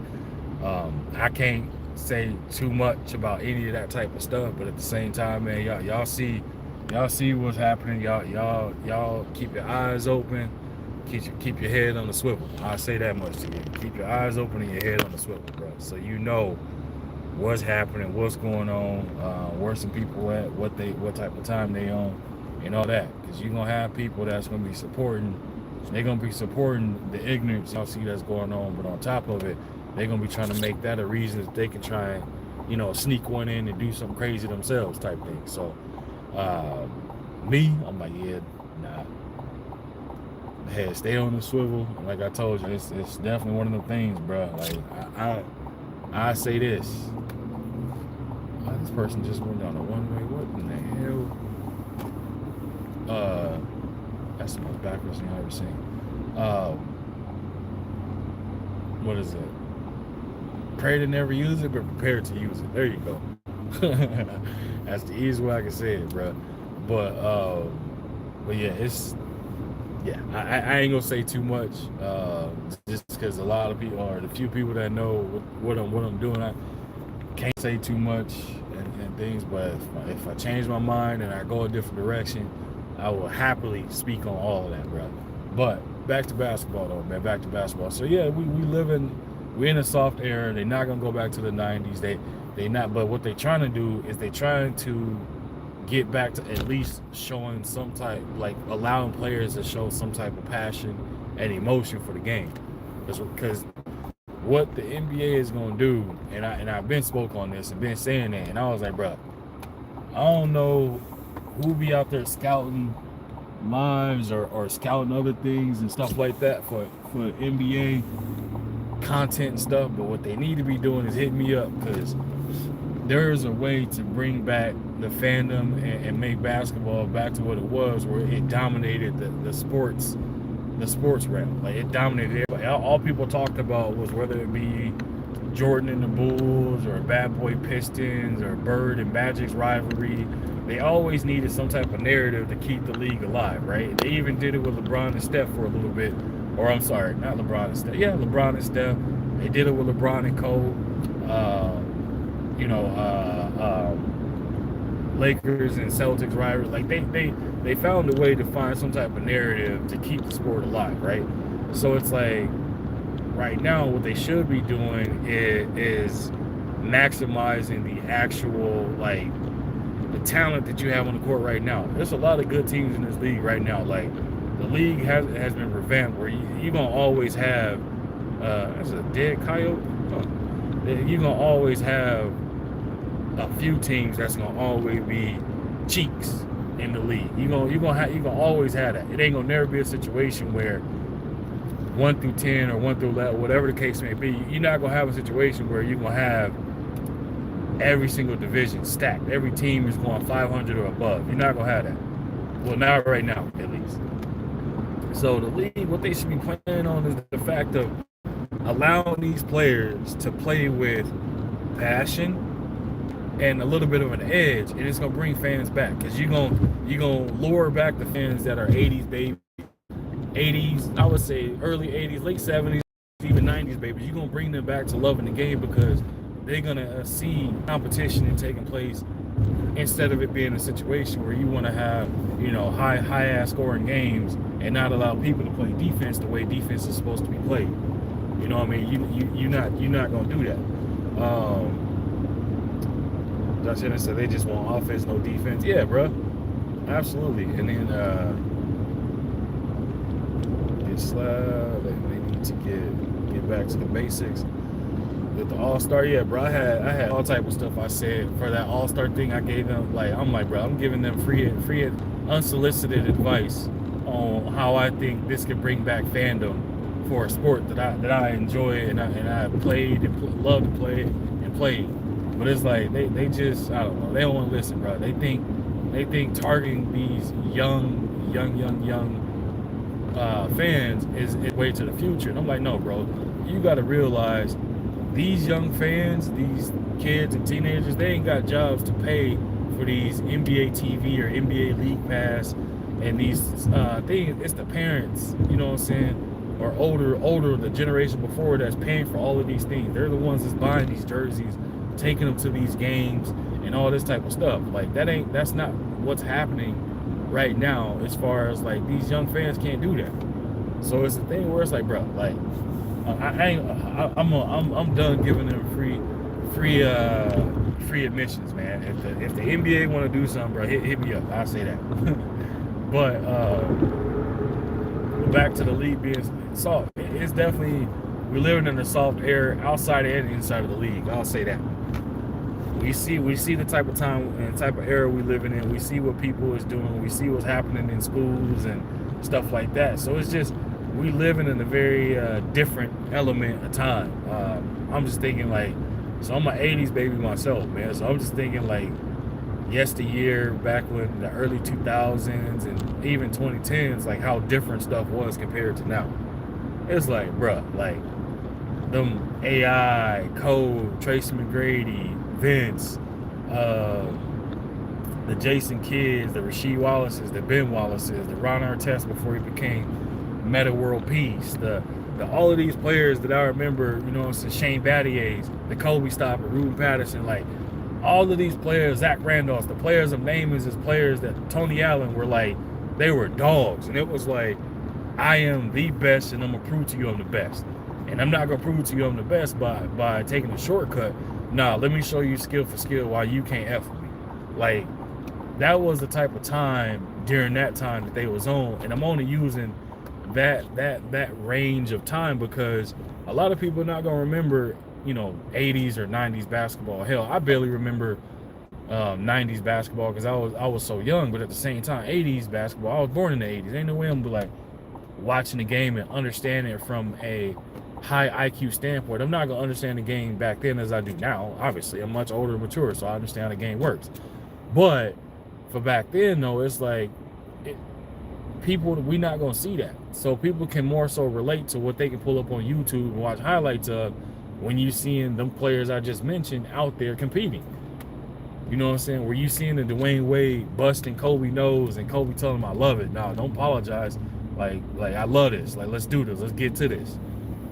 I can't say too much about any of that type of stuff, but at the same time, man, y'all see what's happening. Y'all keep your eyes open, keep your head on the swivel. I say that much to you. Keep your eyes open and your head on the swivel, bro. So you know what's happening, what's going on, where some people at, what type of time they on, and all that. Because you're gonna have people that's gonna be supporting. They're gonna be supporting the ignorance y'all see that's going on, but on top of it, they're gonna be trying to make that a reason that they can try and, sneak one in and do something crazy themselves type thing. So, me, I'm like, yeah, nah. Hey, stay on the swivel. And like I told you, it's definitely one of them things, bro. Like, I say this. This person just went down a one-way. What in the hell? That's the most backwards thing I've ever seen. What is it? Pray to never use it, but prepare to use it. There you go. That's the easiest way I can say it, bro. But yeah, I ain't gonna say too much, just because a lot of people, or the few people that know what I'm doing, I can't say too much and things. But if I change my mind and I go a different direction, I will happily speak on all of that, bro. But back to basketball, though, man. Back to basketball. So yeah, we're in a soft era. They're not gonna go back to the '90s. They not. But what they're trying to do is they're trying to get back to at least showing some type, like allowing players to show some type of passion and emotion for the game. Because what the NBA is gonna do, and I've been spoke on this and been saying that, and I was like, bro, I don't know who be out there scouting lives or scouting other things and stuff like that for NBA content and stuff, but what they need to be doing is hitting me up, because there is a way to bring back the fandom and make basketball back to what it was, where it dominated the sports realm. Like, it dominated everybody. All people talked about was whether it be Jordan and the Bulls or Bad Boy Pistons or Bird and Magic's rivalry. They always needed some type of narrative to keep the league alive, right? They even did it with LeBron and Steph for a little bit. Or I'm sorry, not LeBron and Steph. Yeah, LeBron and Steph. They did it with LeBron and Cole. You know, Lakers and Celtics rivalry. Like they found a way to find some type of narrative to keep the sport alive, right? So it's like right now what they should be doing is maximizing the actual like the talent that you have on the court right now. There's a lot of good teams in this league right now. Like the league has been revamped where you're gonna always have that's a dead coyote. You're gonna always have a few teams that's gonna always be cheeks in the league. You're gonna always have that. It ain't gonna never be a situation where 1 through 10 or 1 through 11, whatever the case may be, you're not gonna have a situation where you're gonna have every single division stacked. Every team is going 500 or above. You're not gonna have that. Well, not right now, at least. So the league, what they should be playing on is the fact of allowing these players to play with passion and a little bit of an edge, and it's gonna bring fans back because you're gonna lure back the fans that are 80s baby, 80s, I would say early 80s, late 70s, even 90s baby. You're gonna bring them back to loving the game because they're gonna see competition and taking place instead of it being a situation where you want to have high ass scoring games and not allow people to play defense the way defense is supposed to be played. You know what I mean? You're not gonna do that. Josh Allen said they just want offense, no defense. Yeah, bro, absolutely. And then they need to get back to the basics with the All-Star. Yeah, bro, I had all type of stuff I said for that All-Star thing. I gave them I'm like, bro, I'm giving them free unsolicited advice on how I think this could bring back fandom for a sport that I enjoy and I played and love to play and played. But it's like they just, I don't know, they don't want to listen, bro. They think targeting these young fans is a way to the future. And I'm like, no, bro, you got to realize these young fans, these kids and teenagers, they ain't got jobs to pay for these NBA TV or NBA League Pass and these things. It's the parents, you know what I'm saying, or older, the generation before that's paying for all of these things. They're the ones that's buying these jerseys, taking them to these games and all this type of stuff. Like that's not what's happening right now as far as like these young fans can't do that. So it's the thing where it's like, bro, like I'm done giving them free admissions, man. If the NBA want to do something, bro, hit me up. I'll say that. But back to the league being soft. It's definitely, we're living in a soft era outside and inside of the league. I'll say that. We see the type of time and the type of era we living in. We see what people is doing. We see what's happening in schools and stuff like that. So it's just, we living in a very different element of time. I'm just thinking like, so I'm an 80s baby myself, man. So I'm just thinking like yesteryear, back when the early 2000s and even 2010s, like how different stuff was compared to now. It's like, bruh, like them AI, Code, Tracy McGrady, Vince, the Jason Kidds, the Rasheed Wallaces, the Ben Wallaces, the Ron Artest before he became Meta World Peace, the all of these players that I remember, you know, since Shane Battier's, the Kobe Stopper, Ruben Patterson, like all of these players, Zach Randolph, the players I'm naming as players that Tony Allen were like, they were dogs. And it was like, I am the best and I'm going to prove to you I'm the best. And I'm not going to prove to you I'm the best by taking a shortcut. Nah, let me show you skill for skill while you can't F with me. Like, that was the type of time during that time that they was on. And I'm only using that range of time because a lot of people are not going to remember, you know, 80s or 90s basketball. Hell, I barely remember 90s basketball because I was so young. But at the same time, 80s basketball, I was born in the 80s. Ain't no way I'm be like watching the game and understanding it from a high IQ standpoint. I'm not going to understand the game back then as I do now. Obviously, I'm much older and mature, so I understand how the game works. But for back then, though, it's like we not going to see that. So people can more so relate to what they can pull up on YouTube and watch highlights of when you seeing them players I just mentioned out there competing. You know what I'm saying? Were you seeing the Dwayne Wade busting Kobe nose and Kobe telling him I love it? No, don't apologize. Like I love this. Like, let's do this. Let's get to this.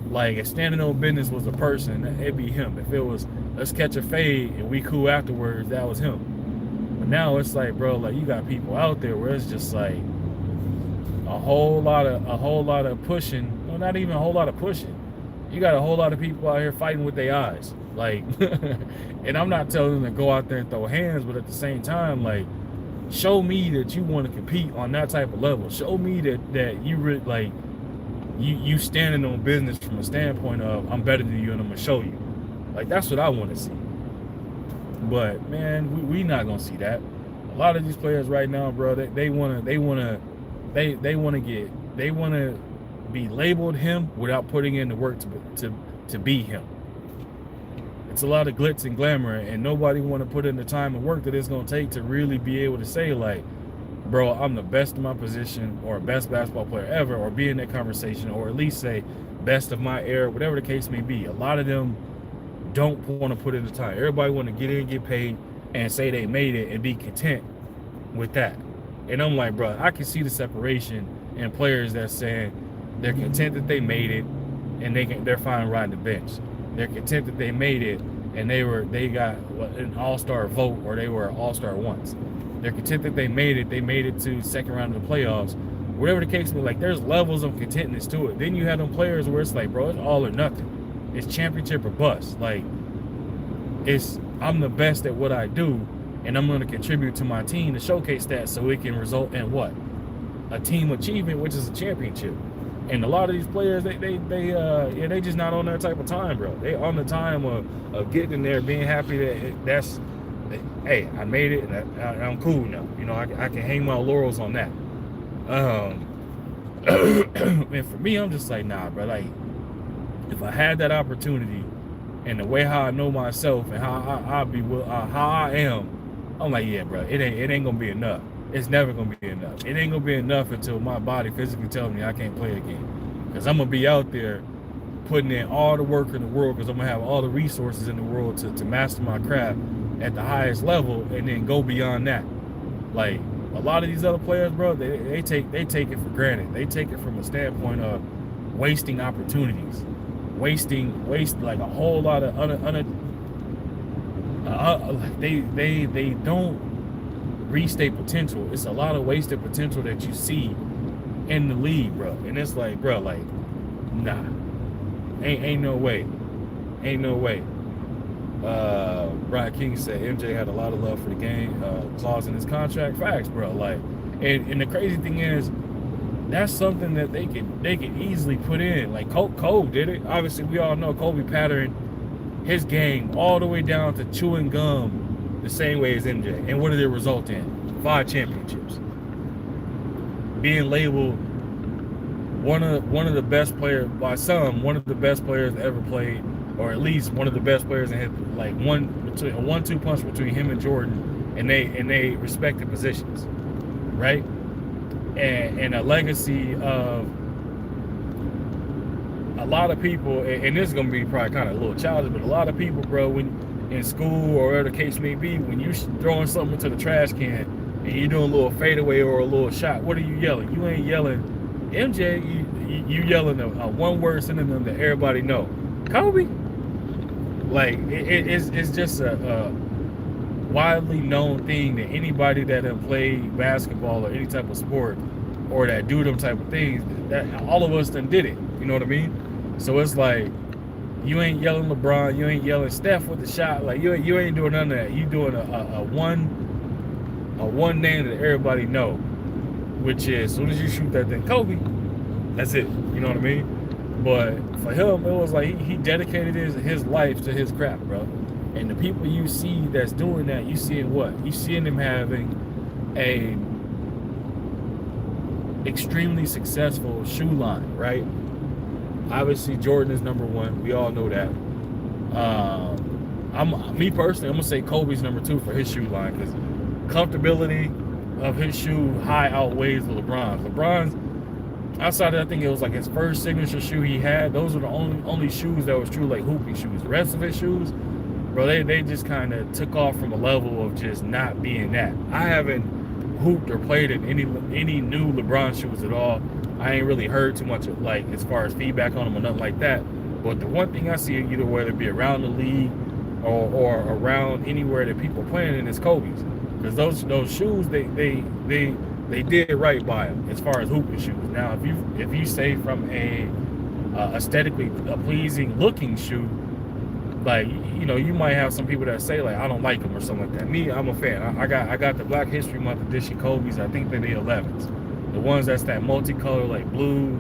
Like, if standing on business was a person, it'd be him. If it was let's catch a fade and we cool afterwards, that was him. But now it's like, bro, like, you got people out there where it's just like a whole lot of pushing. Well, not even a whole lot of pushing. You got a whole lot of people out here fighting with their eyes. Like, and I'm not telling them to go out there and throw hands, but at the same time, like, show me that you want to compete on that type of level. Show me that you really, like, you standing on business from a standpoint of I'm better than you and I'm gonna show you. Like, that's what I want to see. But man, we not gonna see that. A lot of these players right now, bro, they wanna be labeled him without putting in the work to be him. It's a lot of glitz and glamour, and nobody want to put in the time and work that it's going to take to really be able to say, like, bro, I'm the best in my position, or best basketball player ever, or be in that conversation, or at least say best of my era, whatever the case may be. A lot of them don't want to put in the time. Everybody want to get in, get paid, and say they made it and be content with that. And I'm like, bro, I can see the separation in players that's saying they're content that they made it, and they're fine riding the bench. They're content that they made it and they got an all-star vote, or they were an all-star once. They're content that they made it to second round of the playoffs. Whatever the case may be, like, there's levels of contentness to it. Then you have them players where it's like, bro, it's all or nothing. It's championship or bust. Like, I'm the best at what I do, and I'm going to contribute to my team to showcase that so it can result in what? A team achievement, which is a championship. And a lot of these players, they just not on that type of time, bro. They on the time of getting in there, being happy that hey, I made it, and I'm cool now. You know, I can hang my laurels on that. And for me, I'm just like, nah, bro. Like, if I had that opportunity, and the way how I know myself and how I am, I'm like, yeah, bro. It ain't gonna be enough. It's never gonna be enough. It ain't gonna be enough until my body physically tells me I can't play again. Because I'm gonna be out there putting in all the work in the world, because I'm gonna have all the resources in the world to master my craft at the highest level, and then go beyond that. Like, a lot of these other players, bro, they take it for granted. They take it from a standpoint of wasting opportunities, waste like a whole lot of they don't reach their potential. It's a lot of wasted potential that you see in the league, bro. And it's like, bro, like, nah, ain't no way. Brian King said MJ had a lot of love for the game, clause in his contract. Facts, bro. Like, and the crazy thing is, that's something that they could easily put in. Like, Kobe did it. Obviously, we all know Kobe patterned his game all the way down to chewing gum the same way as MJ. And what did it result in? 5 championships. Being labeled one of the best players, by some, one of the best players ever played, or at least one of the best players in his, like, a 1-2 punch between him and Jordan, and they respected positions, right? And a legacy of a lot of people, and this is gonna be probably kind of a little childish, but a lot of people, bro, when in school or whatever the case may be, when you throwing something into the trash can and you're doing a little fadeaway or a little shot, what are you yelling? You ain't yelling MJ, you yelling a one-word synonym that everybody know. Kobe. Like, it's just a widely known thing that anybody that have played basketball or any type of sport, or that do them type of things, that all of us done did it. You know what I mean? So it's like, you ain't yelling LeBron, you ain't yelling Steph with the shot. Like, you ain't doing none of that. You doing a one name that everybody know, which is, as soon as you shoot that thing, Kobe, that's it. You know what I mean? But for him, it was like he dedicated his life to his craft, bro. And the people you see that's doing that, you seeing what? You seeing them having a extremely successful shoe line, right? Obviously, Jordan is number one. We all know that. Me personally, I'm gonna say Kobe's number 2 for his shoe line, because comfortability of his shoe high outweighs the LeBron's. LeBron's, Outside of, I think it was like his first signature shoe he had. Those were the only shoes that was true like hooping shoes. The rest of his shoes, bro, they just kind of took off from a level of just not being that. I haven't hooped or played in any new LeBron shoes at all. I ain't really heard too much of, like, as far as feedback on them or nothing like that. But the one thing I see, either whether it be around the league or around anywhere that people playing in, is Kobe's. Because those shoes, they did right by him as far as hooping shoes. Now, if you say from a aesthetically pleasing looking shoe, like, you know, you might have some people that say like I don't like them or something like that. Me, I'm a fan. I got the Black History Month edition Kobe's. I think they're the 11s, the ones that's that multicolor, like blue,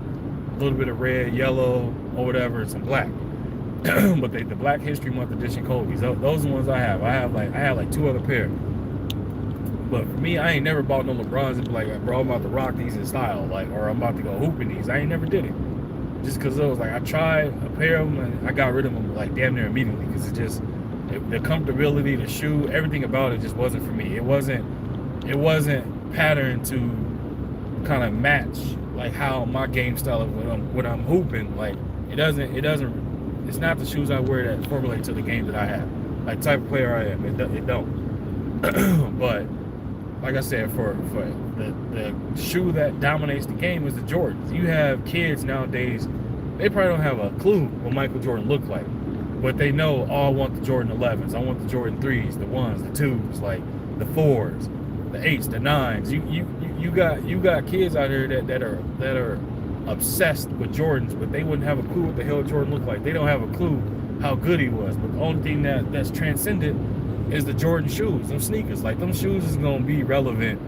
a little bit of red, yellow, or whatever, and some black. But the Black History Month edition Kobe's, those are the ones I have. I had like 2 other pair. But for me, I ain't never bought no LeBrons and be like, bro, I'm about to rock these in style, like, or I'm about to go hooping these. I ain't never did it. Just because it was like, I tried a pair of them and I got rid of them like damn near immediately, because it just, the comfortability, the shoe, everything about it just wasn't for me. It wasn't patterned to kind of match like how my game style when I'm hooping. Like, it's not the shoes I wear that formulate to the game that I have. Like, type of player I am, it don't. But like I said, for the shoe that dominates the game is the Jordans. You have kids nowadays, they probably don't have a clue what Michael Jordan looked like, but they know, oh, I want the Jordan 11s, I want the Jordan 3s, the 1s, the 2s, like the 4s, the 8s, the 9s. You got kids out here that are obsessed with Jordans, but they wouldn't have a clue what the hell Jordan looked like. They don't have a clue how good he was. But the only thing that's transcended is the Jordan shoes, them sneakers. Like, them shoes is gonna be relevant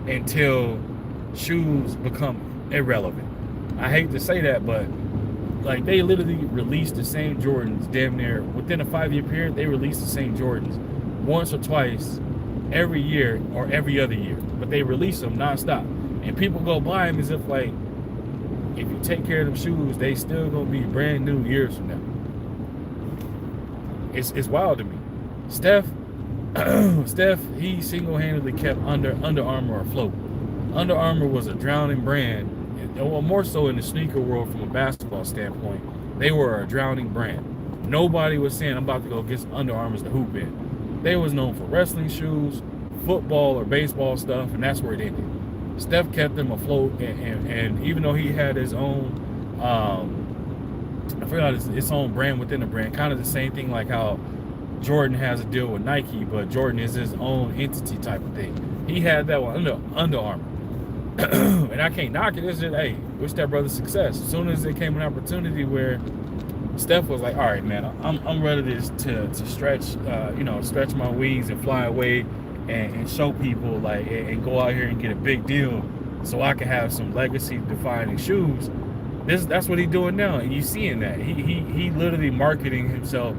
until shoes become irrelevant. I hate to say that, but like, they literally released the same Jordans damn near within a 5-year period. They released the same Jordans once or twice every year or every other year, but they release them nonstop, and people go buy them as if, like, if you take care of them shoes, they still gonna be brand new years from now. It's wild to me. Steph, he single-handedly kept Under Armour afloat. Under Armour was a drowning brand, well, more so in the sneaker world from a basketball standpoint. They were a drowning brand. Nobody was saying, I'm about to go get some Under Armours to hoop in. They was known for wrestling shoes, football or baseball stuff, and that's where it ended. Steph kept them afloat, and even though he had his own, I forgot his own brand within the brand, kind of the same thing like how Jordan has a deal with Nike, but Jordan is his own entity type of thing. He had that one Under Armour. And I can't knock it. It's just, hey, wish that brother success. As soon as there came an opportunity where Steph was like, all right, man, I'm ready to stretch, stretch my wings and fly away and show people, like, and go out here and get a big deal so I can have some legacy defining shoes. That's what he's doing now, and you seeing that. He literally marketing himself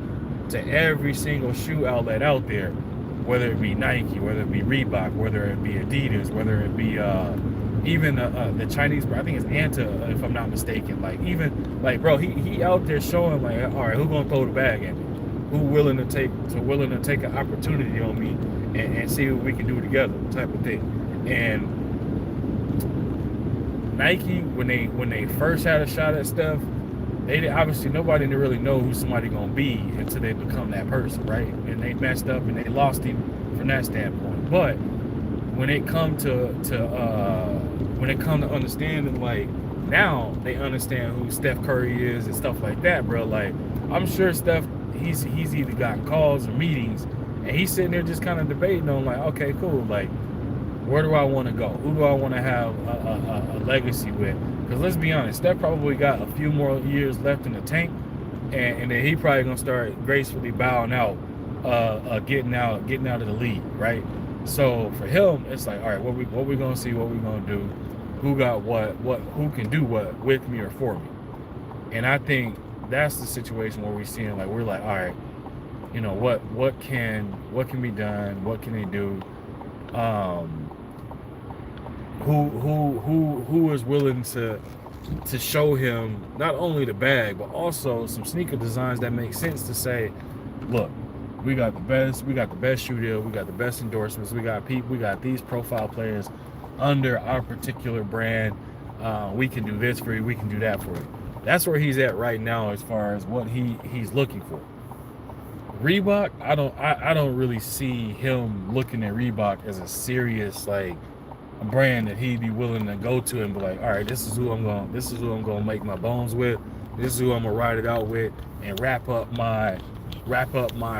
to every single shoe outlet out there, whether it be Nike, whether it be Reebok, whether it be Adidas, whether it be even the Chinese, I think it's Anta, if I'm not mistaken. Like, even, like, bro, he out there showing, like, all right, who gonna throw the bag at me? Who willing to take an opportunity on me and see what we can do together, type of thing. And Nike, when they first had a shot at Steph, they obviously, nobody didn't really know who somebody gonna be until they become that person, right? And they messed up and they lost him from that standpoint. But when it come to understanding, like, now they understand who Steph Curry is and stuff like that, bro. Like, I'm sure Steph, he's either got calls or meetings, and he's sitting there just kind of debating on, like, okay, cool, like, where do I want to go? Who do I want to have a legacy with? Because let's be honest, Steph probably got a few more years left in the tank, and then he probably gonna start gracefully bowing out, getting out of the league, right? So for him, it's like, all right, what we gonna see, what we gonna do, who got what, who can do what with me or for me. And I think that's the situation where we're seeing, like, we're like, all right, you know, what can be done, what can they do? Who is willing to show him not only the bag, but also some sneaker designs that make sense to say, look, we got the best shoe deal, we got the best endorsements, we got these profile players under our particular brand. We can do this for you. We can do that for you. That's where he's at right now as far as what he's looking for. Reebok, I don't really see him looking at Reebok as a serious like a brand that he'd be willing to go to and be like, all right, this is who I'm gonna make my bones with. This is who I'm gonna ride it out with and wrap up my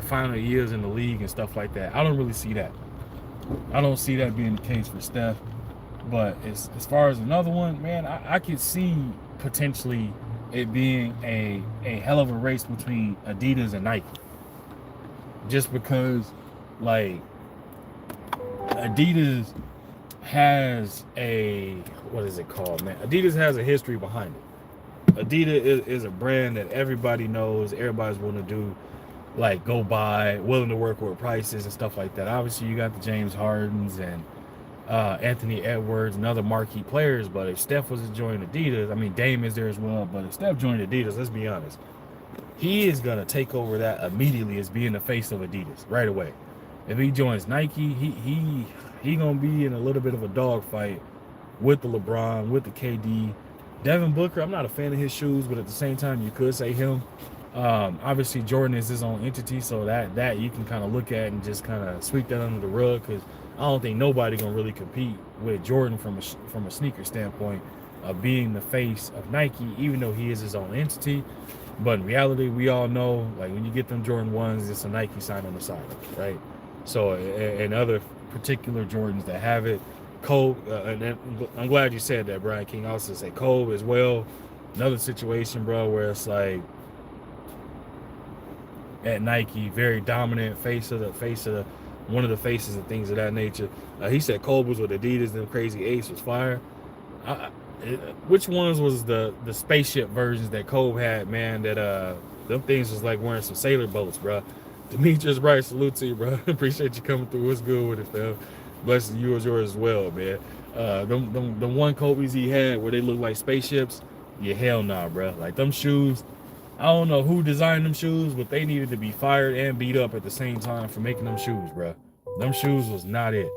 final years in the league and stuff like that. I don't really see that. I don't see that being the case for Steph. But as far as another one, man, I could see potentially it being a hell of a race between Adidas and Nike. Just because, like, Adidas has what is it called, man? Adidas has a history behind it. Adidas is a brand that everybody knows, everybody's willing to do, like, go buy, willing to work with prices and stuff like that. Obviously, you got the James Hardens and Anthony Edwards and other marquee players, but if Steph was to join Adidas, I mean, Dame is there as well, but if Steph joined Adidas, let's be honest, he is going to take over that immediately as being the face of Adidas right away. If he joins Nike, he going to be in a little bit of a dogfight with the LeBron, with the KD. Devin Booker, I'm not a fan of his shoes, but at the same time, you could say him. Obviously, Jordan is his own entity, so that you can kind of look at and just kind of sweep that under the rug, because I don't think nobody gonna really compete with Jordan from a sneaker standpoint of being the face of Nike, even though he is his own entity. But in reality, we all know, like, when you get them Jordan 1s, it's a Nike sign on the side, right? So, and other particular Jordans that have it, Kobe, and I'm glad you said that, Brian King. I also say Kobe as well. Another situation, bro, where it's like at Nike, very dominant face of the one of the faces and things of that nature. He said Kobe was with Adidas, them Crazy Ace was fire. Which ones was the spaceship versions that Kobe had, man? That them things was like wearing some sailor boats, bro. Demetrius Bright, salute to you, bro. Appreciate you coming through. What's good with it, fam? Blessing you as yours as well, man. The one Kobe's he had where they look like spaceships, yeah, hell nah, bro. Like, them shoes, I don't know who designed them shoes, but they needed to be fired and beat up at the same time for making them shoes, bro. Them shoes was not it.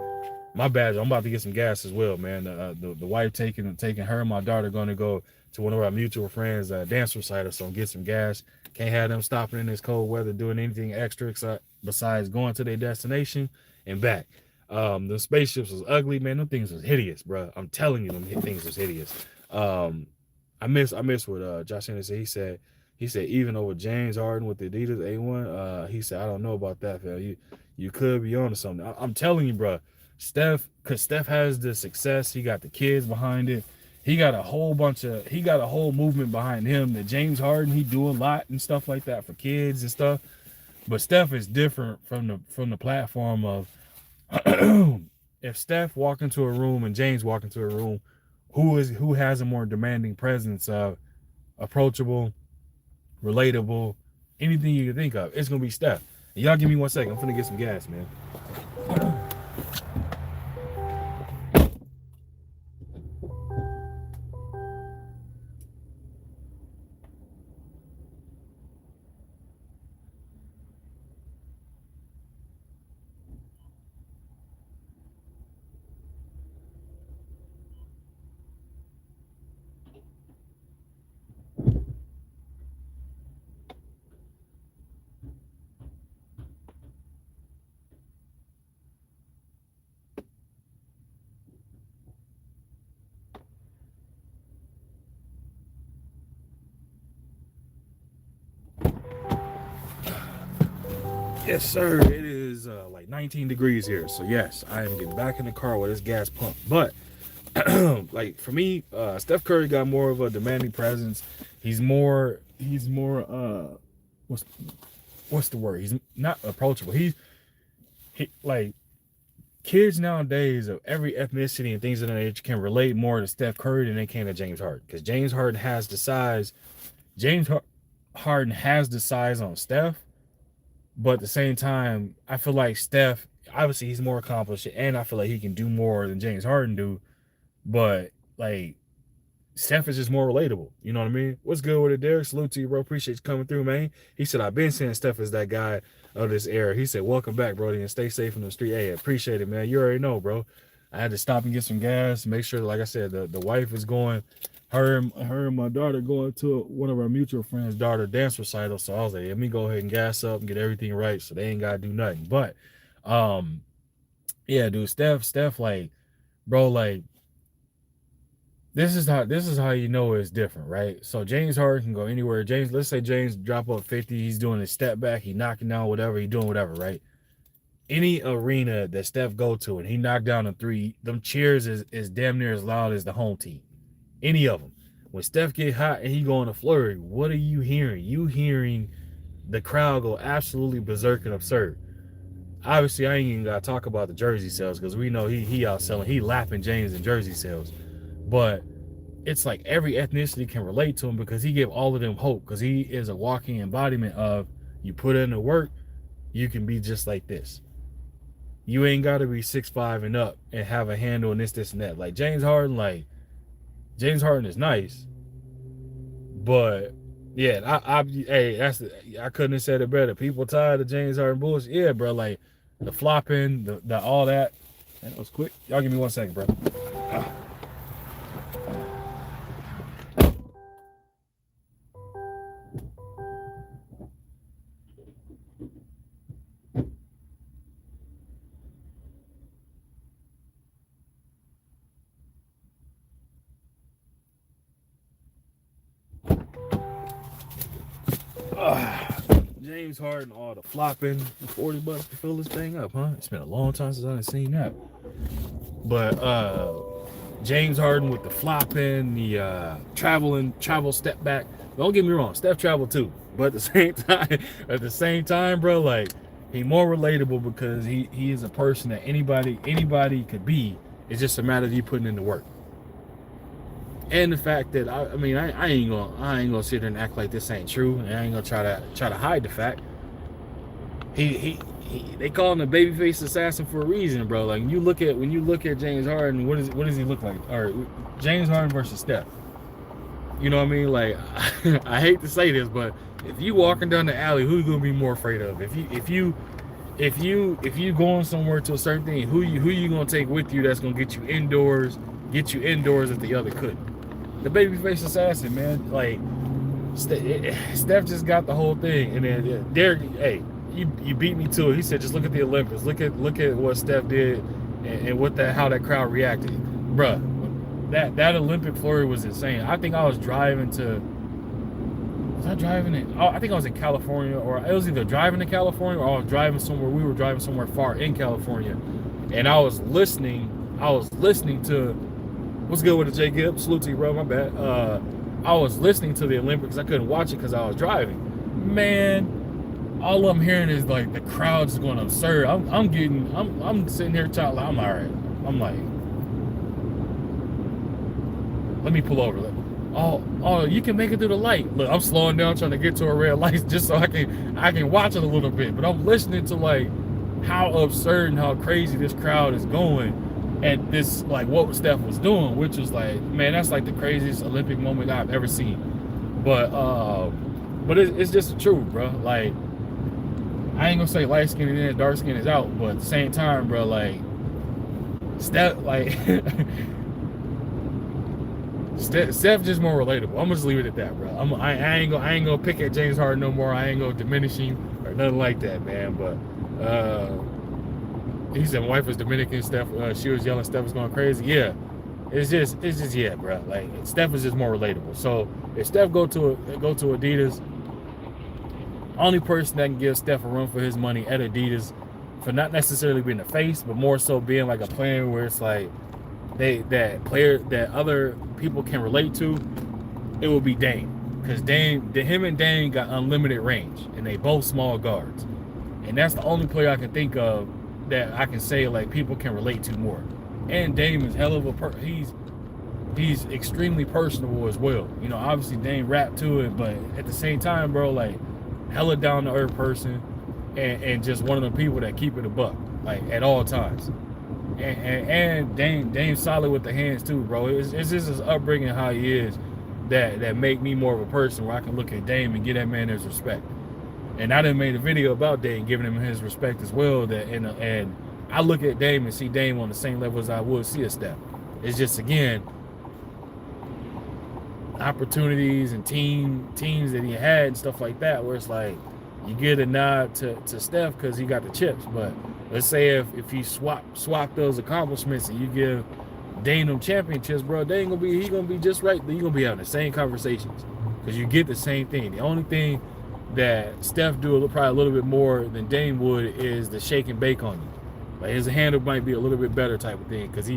My bad. I'm about to get some gas as well, man. The wife taking her and my daughter going to go to one of our mutual friends' dance recital, so get some gas. Can't have them stopping in this cold weather doing anything extra besides going to their destination and back. The spaceships was ugly, man. Them things was hideous, bro. I'm telling you, them things was hideous. I miss what Josh Anderson said. He said even over James Harden with the Adidas A1, he said, I don't know about that, fam. You could be on to something. I'm telling you, bro. Steph has the success. He got the kids behind it. He got a whole movement behind him. That James Harden, he do a lot and stuff like that for kids and stuff. But Steph is different from the platform of if Steph walk into a room and James walk into a room, who has a more demanding presence of approachable, relatable, anything you can think of, it's gonna be Steph. And y'all give me 1 second. I'm finna get some gas, man. Yes, sir. It is like 19 degrees here. So yes, I am getting back in the car with this gas pump. But like for me, Steph Curry got more of a demanding presence. He's more what's the word? He's not approachable. He like kids nowadays of every ethnicity and things of that nature can relate more to Steph Curry than they can to James Harden, because James Harden has the size. Harden has the size on Steph. But at the same time, I feel like Steph, obviously he's more accomplished, and I feel like he can do more than James Harden do. But like Steph is just more relatable. You know what I mean? What's good with it, Derek? Salute to you, bro. Appreciate you coming through, man. He said, I've been saying Steph is that guy of this era. He said, welcome back, Brody, and stay safe in the street. Hey, appreciate it, man. You already know, bro. I had to stop and get some gas, make sure, like I said, the wife is going, her and my daughter going to one of our mutual friends' daughter dance recital. So I was like, let me go ahead and gas up and get everything right so they ain't gotta do nothing. But yeah, dude, Steph, like, bro, like, this is how you know it's different, right? So James Harden can go anywhere. Let's say James drop up 50, he's doing his step back, he knocking down whatever, he doing whatever, right? Any arena that Steph go to and he knocked down a three, them cheers is damn near as loud as the home team. Any of them. When Steph get hot and he go on a flurry, what are you hearing? You hearing the crowd go absolutely berserk and absurd. Obviously, I ain't even got to talk about the jersey sales because we know he out selling. He lapping James in jersey sales. But it's like every ethnicity can relate to him because he gave all of them hope because he is a walking embodiment of you put in the work, you can be just like this. You ain't got to be 6'5" and up and have a handle and this, and that. Like James Harden is nice, but yeah, I couldn't have said it better. People tired of James Harden bullshit. Yeah, bro, like the flopping, the all that. That was quick. Y'all give me 1 second, bro. James Harden, all the flopping, $40 to fill this thing up, huh? It's been a long time since I've seen that. But James Harden with the flopping, the travel step back. Don't get me wrong, Steph traveled too. But at the same time, bro, like he more relatable because he is a person that anybody could be. It's just a matter of you putting in the work. And the fact that I ain't gonna sit there and act like this ain't true, and I ain't gonna try to hide the fact. They call him the babyface assassin for a reason, bro. Like when you look at James Harden, what does he look like? Or James Harden versus Steph. You know what I mean? Like I hate to say this, but if you walking down the alley, who you gonna be more afraid of? If you going somewhere to a certain thing, who you gonna take with you that's gonna get you indoors if the other couldn't? The babyface assassin, man. Like Steph just got the whole thing, and then Derek, hey, you beat me to it. He said, just look at the Olympics. Look at what Steph did, and how that crowd reacted, bruh. That Olympic flurry was insane. I think I was driving to. Was I driving it? Oh, I think I was in California, or it was either driving to California or I was driving somewhere. We were driving somewhere far in California, and I was listening to. What's good with the J Gibbs? Salute to you, bro. My bad. I was listening to the Olympics. I couldn't watch it because I was driving. Man, all I'm hearing is like the crowd's going absurd. I'm sitting here talking. I'm all right. I'm like, let me pull over. Oh, you can make it through the light. Look, I'm slowing down trying to get to a red light just so I can watch it a little bit. But I'm listening to like how absurd and how crazy this crowd is going. And this, like, what Steph was doing, which was like, man, that's like the craziest Olympic moment I've ever seen. But it's just the truth, bro. Like, I ain't gonna say light skin is in, dark skin is out, but at the same time, bro, like, Steph just more relatable. I'm gonna just leave it at that, bro. I ain't gonna pick at James Harden no more. I ain't gonna diminish him or nothing like that, man. But he said my wife was Dominican. Steph, she was yelling Steph was going crazy. Yeah, it's just yeah, bro. Like Steph is just more relatable. So if Steph go to Adidas, only person that can give Steph a run for his money at Adidas, for not necessarily being the face, but more so being like a player where it's like that other people can relate to, it will be Dame, because him and Dame got unlimited range, and they both small guards, and that's the only player I can think of that I can say like people can relate to more. And Dame is hell of a he's extremely personable as well. You know, obviously Dame rap to it, but at the same time, bro, like hella down to earth person, and just one of the people that keep it a buck, like at all times. And Dame's solid with the hands too, bro. It's just his upbringing, how he is, that make me more of a person where I can look at Dame and give that man his respect. And I done made a video about Dame, giving him his respect as well. And I look at Dame and see Dame on the same level as I would see a Steph. It's just, again, opportunities and teams that he had and stuff like that, where it's like you get a nod to Steph because he got the chips. But let's say if you swap those accomplishments and you give Dame them championships, bro, he gonna be just right. You gonna be having the same conversations because you get the same thing. The only thing that Steph do probably a little bit more than Dame would is the shake and bake on you. Like his handle might be a little bit better type of thing because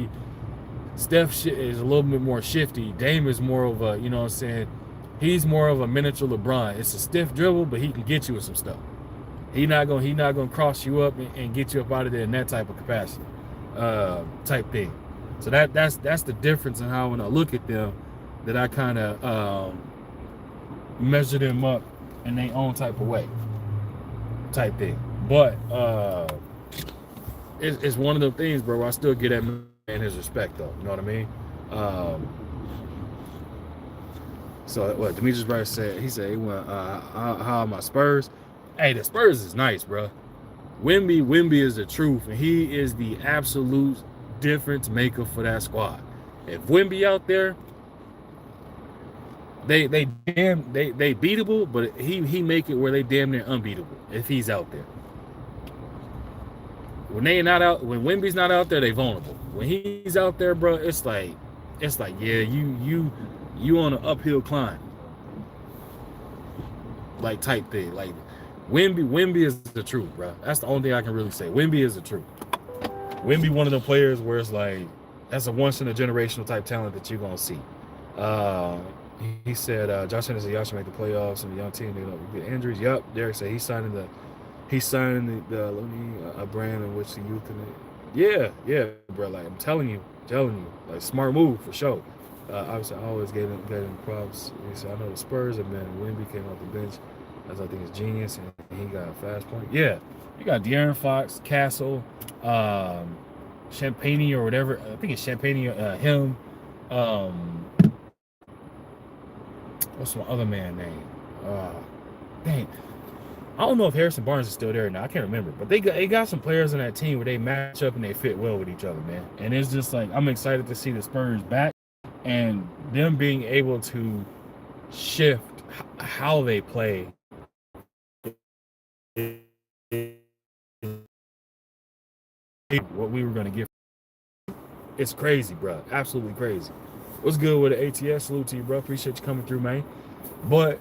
Steph is a little bit more shifty. Dame is more of a, you know what I'm saying, he's more of a miniature LeBron. It's a stiff dribble, but he can get you with some stuff. He not gonna cross you up and get you up out of there in that type of capacity, type thing. So that's the difference in how when I look at them, that I kind of measure them up in their own type of way, type thing. But it's one of them things, bro. Where I still get that man his respect, though. You know what I mean? So what Demetrius Bryce said, he said he went, how are my Spurs? Hey, the Spurs is nice, bro. Wemby is the truth, and he is the absolute difference maker for that squad. If Wemby out there, they beatable, but he make it where they damn near unbeatable if he's out there. When Wemby's not out there, they vulnerable. When he's out there, bro, it's like yeah, you on an uphill climb, like type thing. Like Wemby is the truth, bro. That's the only thing I can really say. Wemby is the truth. Wemby one of the players where it's like that's a once in a generational type talent that you're gonna see. He said Josh Henderson, y'all should make the playoffs and the young team, they don't get injuries. Yup, Derek said he's signing the a brand in which the youth in it. Yeah, bro. Like I'm telling you, like smart move for sure. Obviously, I always gave him props. He said, I know the Spurs have been. Wemby came off the bench. That's, I think, is genius, and he got a fast point. Yeah, you got De'Aaron Fox, Castle, Champagne or whatever. I think it's Champagne. Him. What's my other man name? Dang. I don't know if Harrison Barnes is still there now. I can't remember. But they got some players on that team where they match up and they fit well with each other, man. And it's just like I'm excited to see the Spurs back and them being able to shift how they play. What we were going to get. It's crazy, bro. Absolutely crazy. What's good with the ATS? Salute to you, bro. Appreciate you coming through, man. But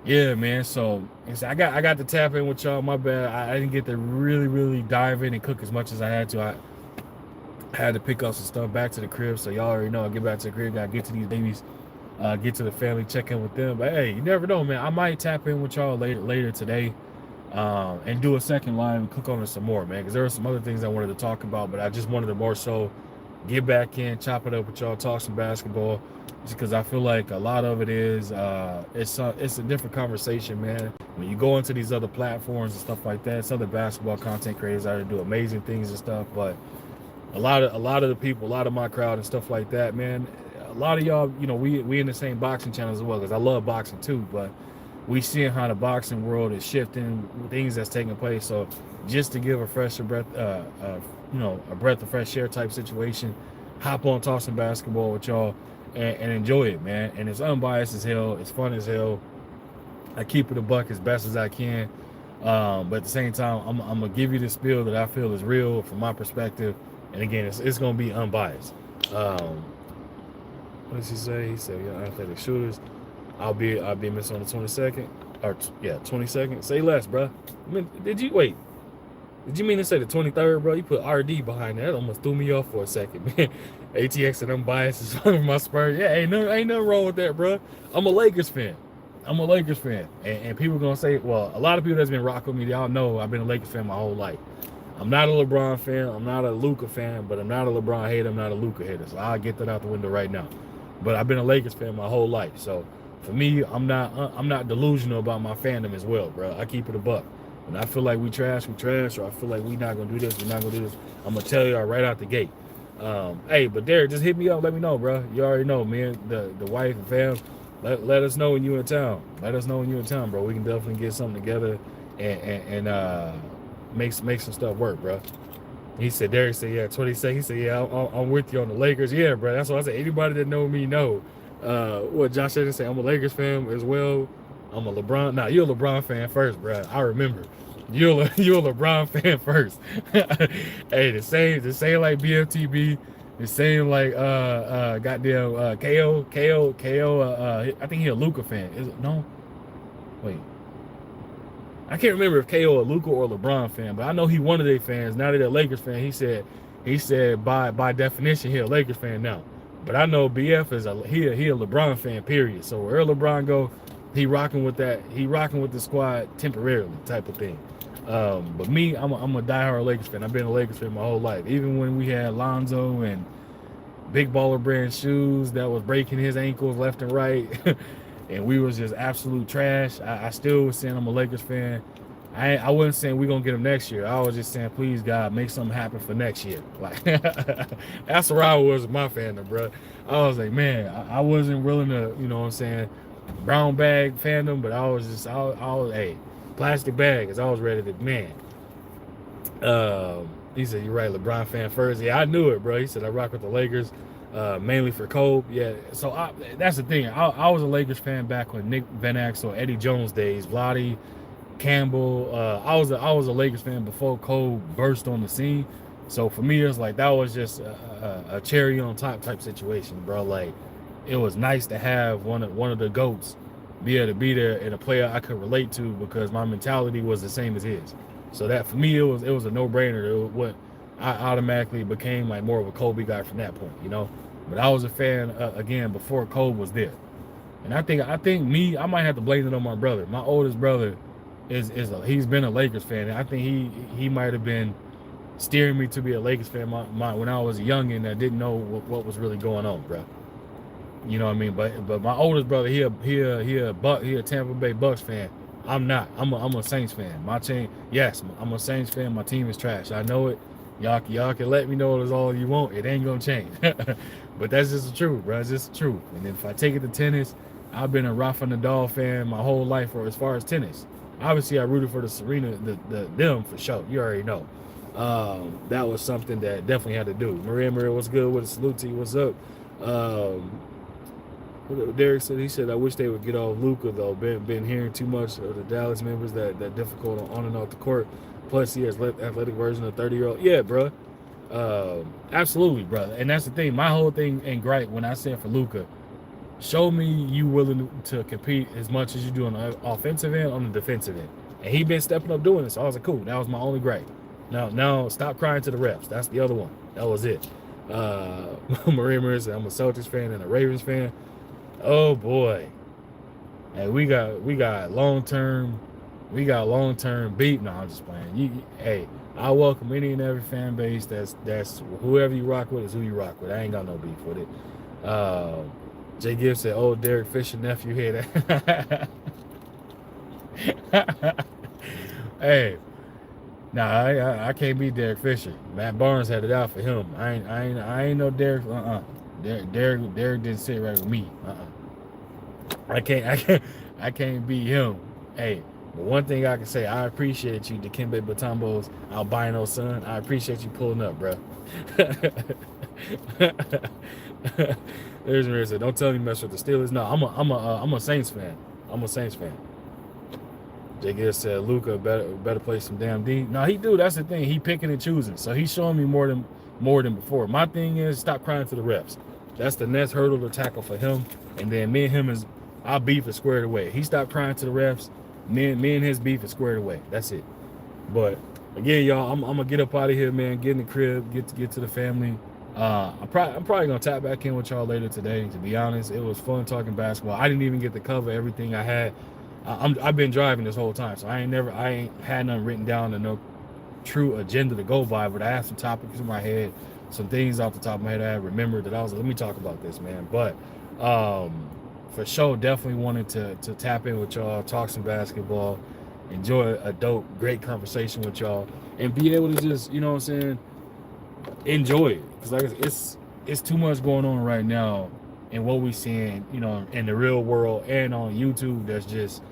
yeah, man. So I got to tap in with y'all. My bad. I didn't get to really dive in and cook as much as I had to. I had to pick up some stuff back to the crib. So y'all already know I get back to the crib. Got to get to these babies, get to the family, check in with them. But hey, you never know, man. I might tap in with y'all later today, and do a second live and cook on it some more, man. Because there were some other things I wanted to talk about, but I just wanted to more so get back in, chop it up with y'all, talk some basketball. Just because I feel like a lot of it is it's a different conversation, man. When you go into these other platforms and stuff like that, it's other basketball content creators out there do amazing things and stuff. But a lot of the people, a lot of my crowd and stuff like that, man. A lot of y'all, you know, we in the same boxing channel as well, because I love boxing too. But we seeing how the boxing world is shifting, things that's taking place. So just to give a fresher breath, a breath of fresh air type situation, hop on, talk some basketball with y'all. And enjoy it, man. And it's unbiased as hell. It's fun as hell. I keep it a buck as best as I can. But at the same time, I'm going to give you the spiel that I feel is real from my perspective. And again, it's going to be unbiased. What does he say? He said, yeah, athletic shooters. I'll be missing on the 22nd. 22nd. Say less, bro. I mean, did you mean to say the 23rd, bro? You put RD behind that. That almost threw me off for a second, man. ATX and unbiased is one of my Spurs. Yeah, ain't nothing wrong with that, bro. I'm a Lakers fan. And people are going to say, well, a lot of people that's been rocking with me, y'all know I've been a Lakers fan my whole life. I'm not a LeBron fan. I'm not a Luka fan, but I'm not a LeBron hater. I'm not a Luka hater. So I'll get that out the window right now. But I've been a Lakers fan my whole life. So for me, I'm not delusional about my fandom as well, bro. I keep it a buck. When I feel like we trash, or I feel like we not gonna do this, I'm gonna tell y'all right out the gate. Hey, but Derek, just hit me up, let me know, bro. You already know, man. The wife and fam, let us know when you in town. Let us know when you in town, bro. We can definitely get something together and make some stuff work, bro. He said, Derek said, yeah, 22nd. He said, yeah, I'm with you on the Lakers. Yeah, bro. That's what I said. Anybody that know me know. What Josh Edens said, I'm a Lakers fan as well. I'm a LeBron. Nah, you're a LeBron fan first, bro. I remember. You're a LeBron fan first. Hey, the same like BFTB, the same like goddamn KO. I think he a Luka fan. Is it no? Wait. I can't remember if KO a Luka or LeBron fan, but I know he one of their fans. Now that a Lakers fan, he said by definition he a Lakers fan now. But I know BF is he a LeBron fan, period. So where LeBron go, he rocking with that. He rocking with the squad temporarily, type of thing. But me, I'm a diehard Lakers fan. I've been a Lakers fan my whole life. Even when we had Lonzo and Big Baller Brand shoes that was breaking his ankles left and right, and we was just absolute trash. I still was saying I'm a Lakers fan. I wasn't saying we're gonna get him next year. I was just saying, please God, make something happen for next year. Like that's where I was with my fandom, bro. I was like, man, I wasn't willing to, you know what I'm saying, brown bag fandom, but I was hey, plastic bag, because I was ready to, man. He said, you're right, LeBron fan first. Yeah, I knew it, bro. He said, I rock with the Lakers, mainly for Kobe. Yeah, so that's the thing. I was a Lakers fan back when Nick Van Exel, Eddie Jones days, Vlade, Campbell. I was a Lakers fan before Kobe burst on the scene. So for me, it was like, that was just a cherry on top type situation, bro. Like, it was nice to have one of the GOATs be able to be there and a player I could relate to, because my mentality was the same as his. So that for me, it was a no-brainer. What I automatically became like more of a Kobe guy from that point, you know. But I was a fan again before Kobe was there. And I think I might have to blame it on my brother. My oldest brother he's been a Lakers fan. And I think he might have been steering me to be a Lakers fan when I was a youngin' that didn't know what was really going on, bro. You know what I mean? But my oldest brother, he a Tampa Bay Bucks fan. I'm not. I'm a Saints fan. Yes, I'm a Saints fan. My team is trash. I know it. Y'all can let me know it's all you want. It ain't gonna change. But that's just the truth, bro. It's just the truth. And if I take it to tennis, I've been a Rafa Nadal fan my whole life, or as far as tennis. Obviously, I rooted for the Serena, them for sure. You already know. That was something that definitely had to do. Maria, what's good? With a salute to you. What's up? Derek said, he said, I wish they would get off Luka, though. Been hearing too much of the Dallas members that difficult on and off the court. Plus, he has athletic version of 30-year-old. Yeah, bro. Absolutely, bro. And that's the thing. My whole thing ain't great when I said for Luka, show me you willing to compete as much as you do on the offensive end, on the defensive end. And he been stepping up doing it. So I was like, cool. That was my only gripe. Now stop crying to the refs. That's the other one. That was it. Maria said, I'm a Celtics fan and a Ravens fan. Oh boy. Hey, we got long-term beef. No, I'm just playing. Hey, I welcome any and every fan base that's whoever you rock with is who you rock with. I ain't got no beef with it. Jay Gibbs said, oh, Derek Fisher nephew here. Hey, nah, I can't beat Derek Fisher. Matt Barnes had it out for him. I ain't no Derek. Derek didn't sit right with me. I can't beat him. Hey, but one thing I can say, I appreciate you, Dikembe Mutombo's albino son. I appreciate you pulling up, bro. There's Maria said, don't tell me mess with the Steelers. No, I'm a Saints fan. I'm a Saints fan. Jay Gibbs said Luka better play some damn D. No, he do. That's the thing. He picking and choosing. So he's showing me more than before. My thing is stop crying to the refs. That's the next hurdle to tackle for him. And then me and him our beef is squared away. He stopped crying to the refs. Me and his beef is squared away. That's it. But again, y'all, I'm gonna get up out of here, man. Get in the crib. Get to the family. I'm probably gonna tap back in with y'all later today. To be honest, it was fun talking basketball. I didn't even get to cover everything I had. I've been driving this whole time, so I ain't had nothing written down and no true agenda to go by. But I had some topics in my head, some things off the top of my head I remembered that I was like, let me talk about this, man. But for sure, definitely wanted to tap in with y'all, talk some basketball, enjoy a dope, great conversation with y'all, and be able to just, you know what I'm saying, enjoy it. Because like it's too much going on right now in what we seeing, you know, in the real world and on YouTube that's just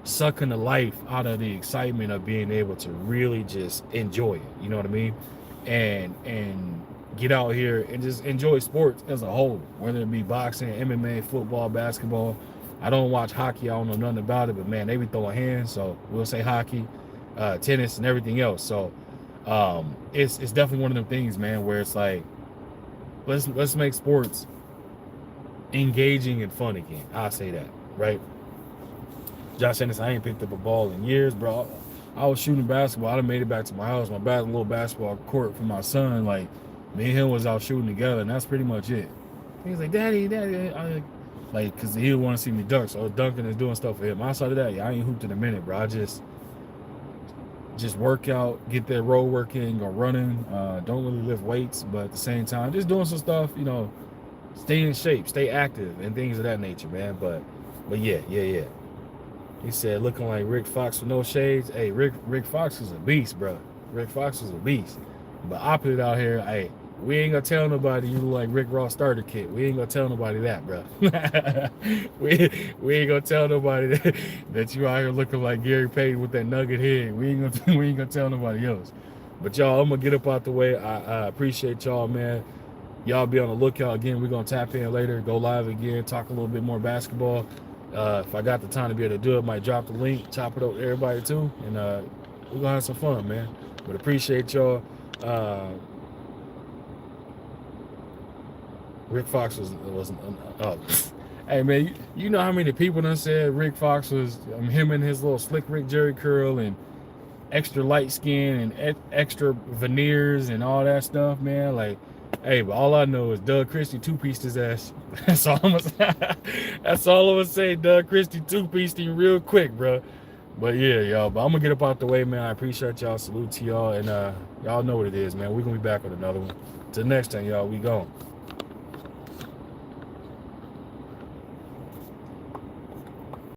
sucking the life out of the excitement of being able to really just enjoy it. You know what I mean? and get out here and just enjoy sports as a whole, whether it be boxing, MMA, football, basketball. I don't watch hockey. I don't know nothing about it, but man, they be throwing hands, so we'll say hockey, tennis, and everything else. So it's definitely one of them things, man, where it's like let's make sports engaging and fun again. I'll say that, right? Josh Ennis, I ain't picked up a ball in years, bro. I was shooting basketball. I done made it back to my house. My little basketball court for my son. Like, me and him was out shooting together, and that's pretty much it. He was like, Daddy. Like, because he didn't want to see me dunk. So dunking is doing stuff for him. Outside of that, yeah, I ain't hooped in a minute, bro. I just work out, get that road working or running. Don't really lift weights, but at the same time, just doing some stuff, stay in shape, stay active, and things of that nature, man. But yeah. He said, looking like Rick Fox with no shades. Hey, Rick Fox is a beast, bro. Rick Fox is a beast. But opposite out here, hey, we ain't gonna tell nobody you look like Rick Ross starter kit. We ain't gonna tell nobody that, bro. we ain't gonna tell nobody that you out here looking like Gary Payton with that nugget head. We ain't gonna tell nobody else. But y'all, I'm gonna get up out the way. I appreciate y'all, man. Y'all be on the lookout again. We're gonna tap in later, go live again, talk a little bit more basketball. If I got the time to be able to do it, might drop the link, chop it up to everybody too, and we're gonna have some fun, man. But appreciate y'all. Rick Fox was hey man, you know how many people done said Rick Fox was him and his little slick Rick Jerry curl and extra light skin and extra veneers and all that stuff, man. Like, hey, but all I know is Doug Christie two-pieced his ass. That's all I'm gonna say. Doug Christie two-pieced him real quick, bro. But yeah, y'all. But I'm gonna get up out the way, man. I appreciate y'all. Salute to y'all, and y'all know what it is, man. We're gonna be back with another one. Till next time, y'all. We gone.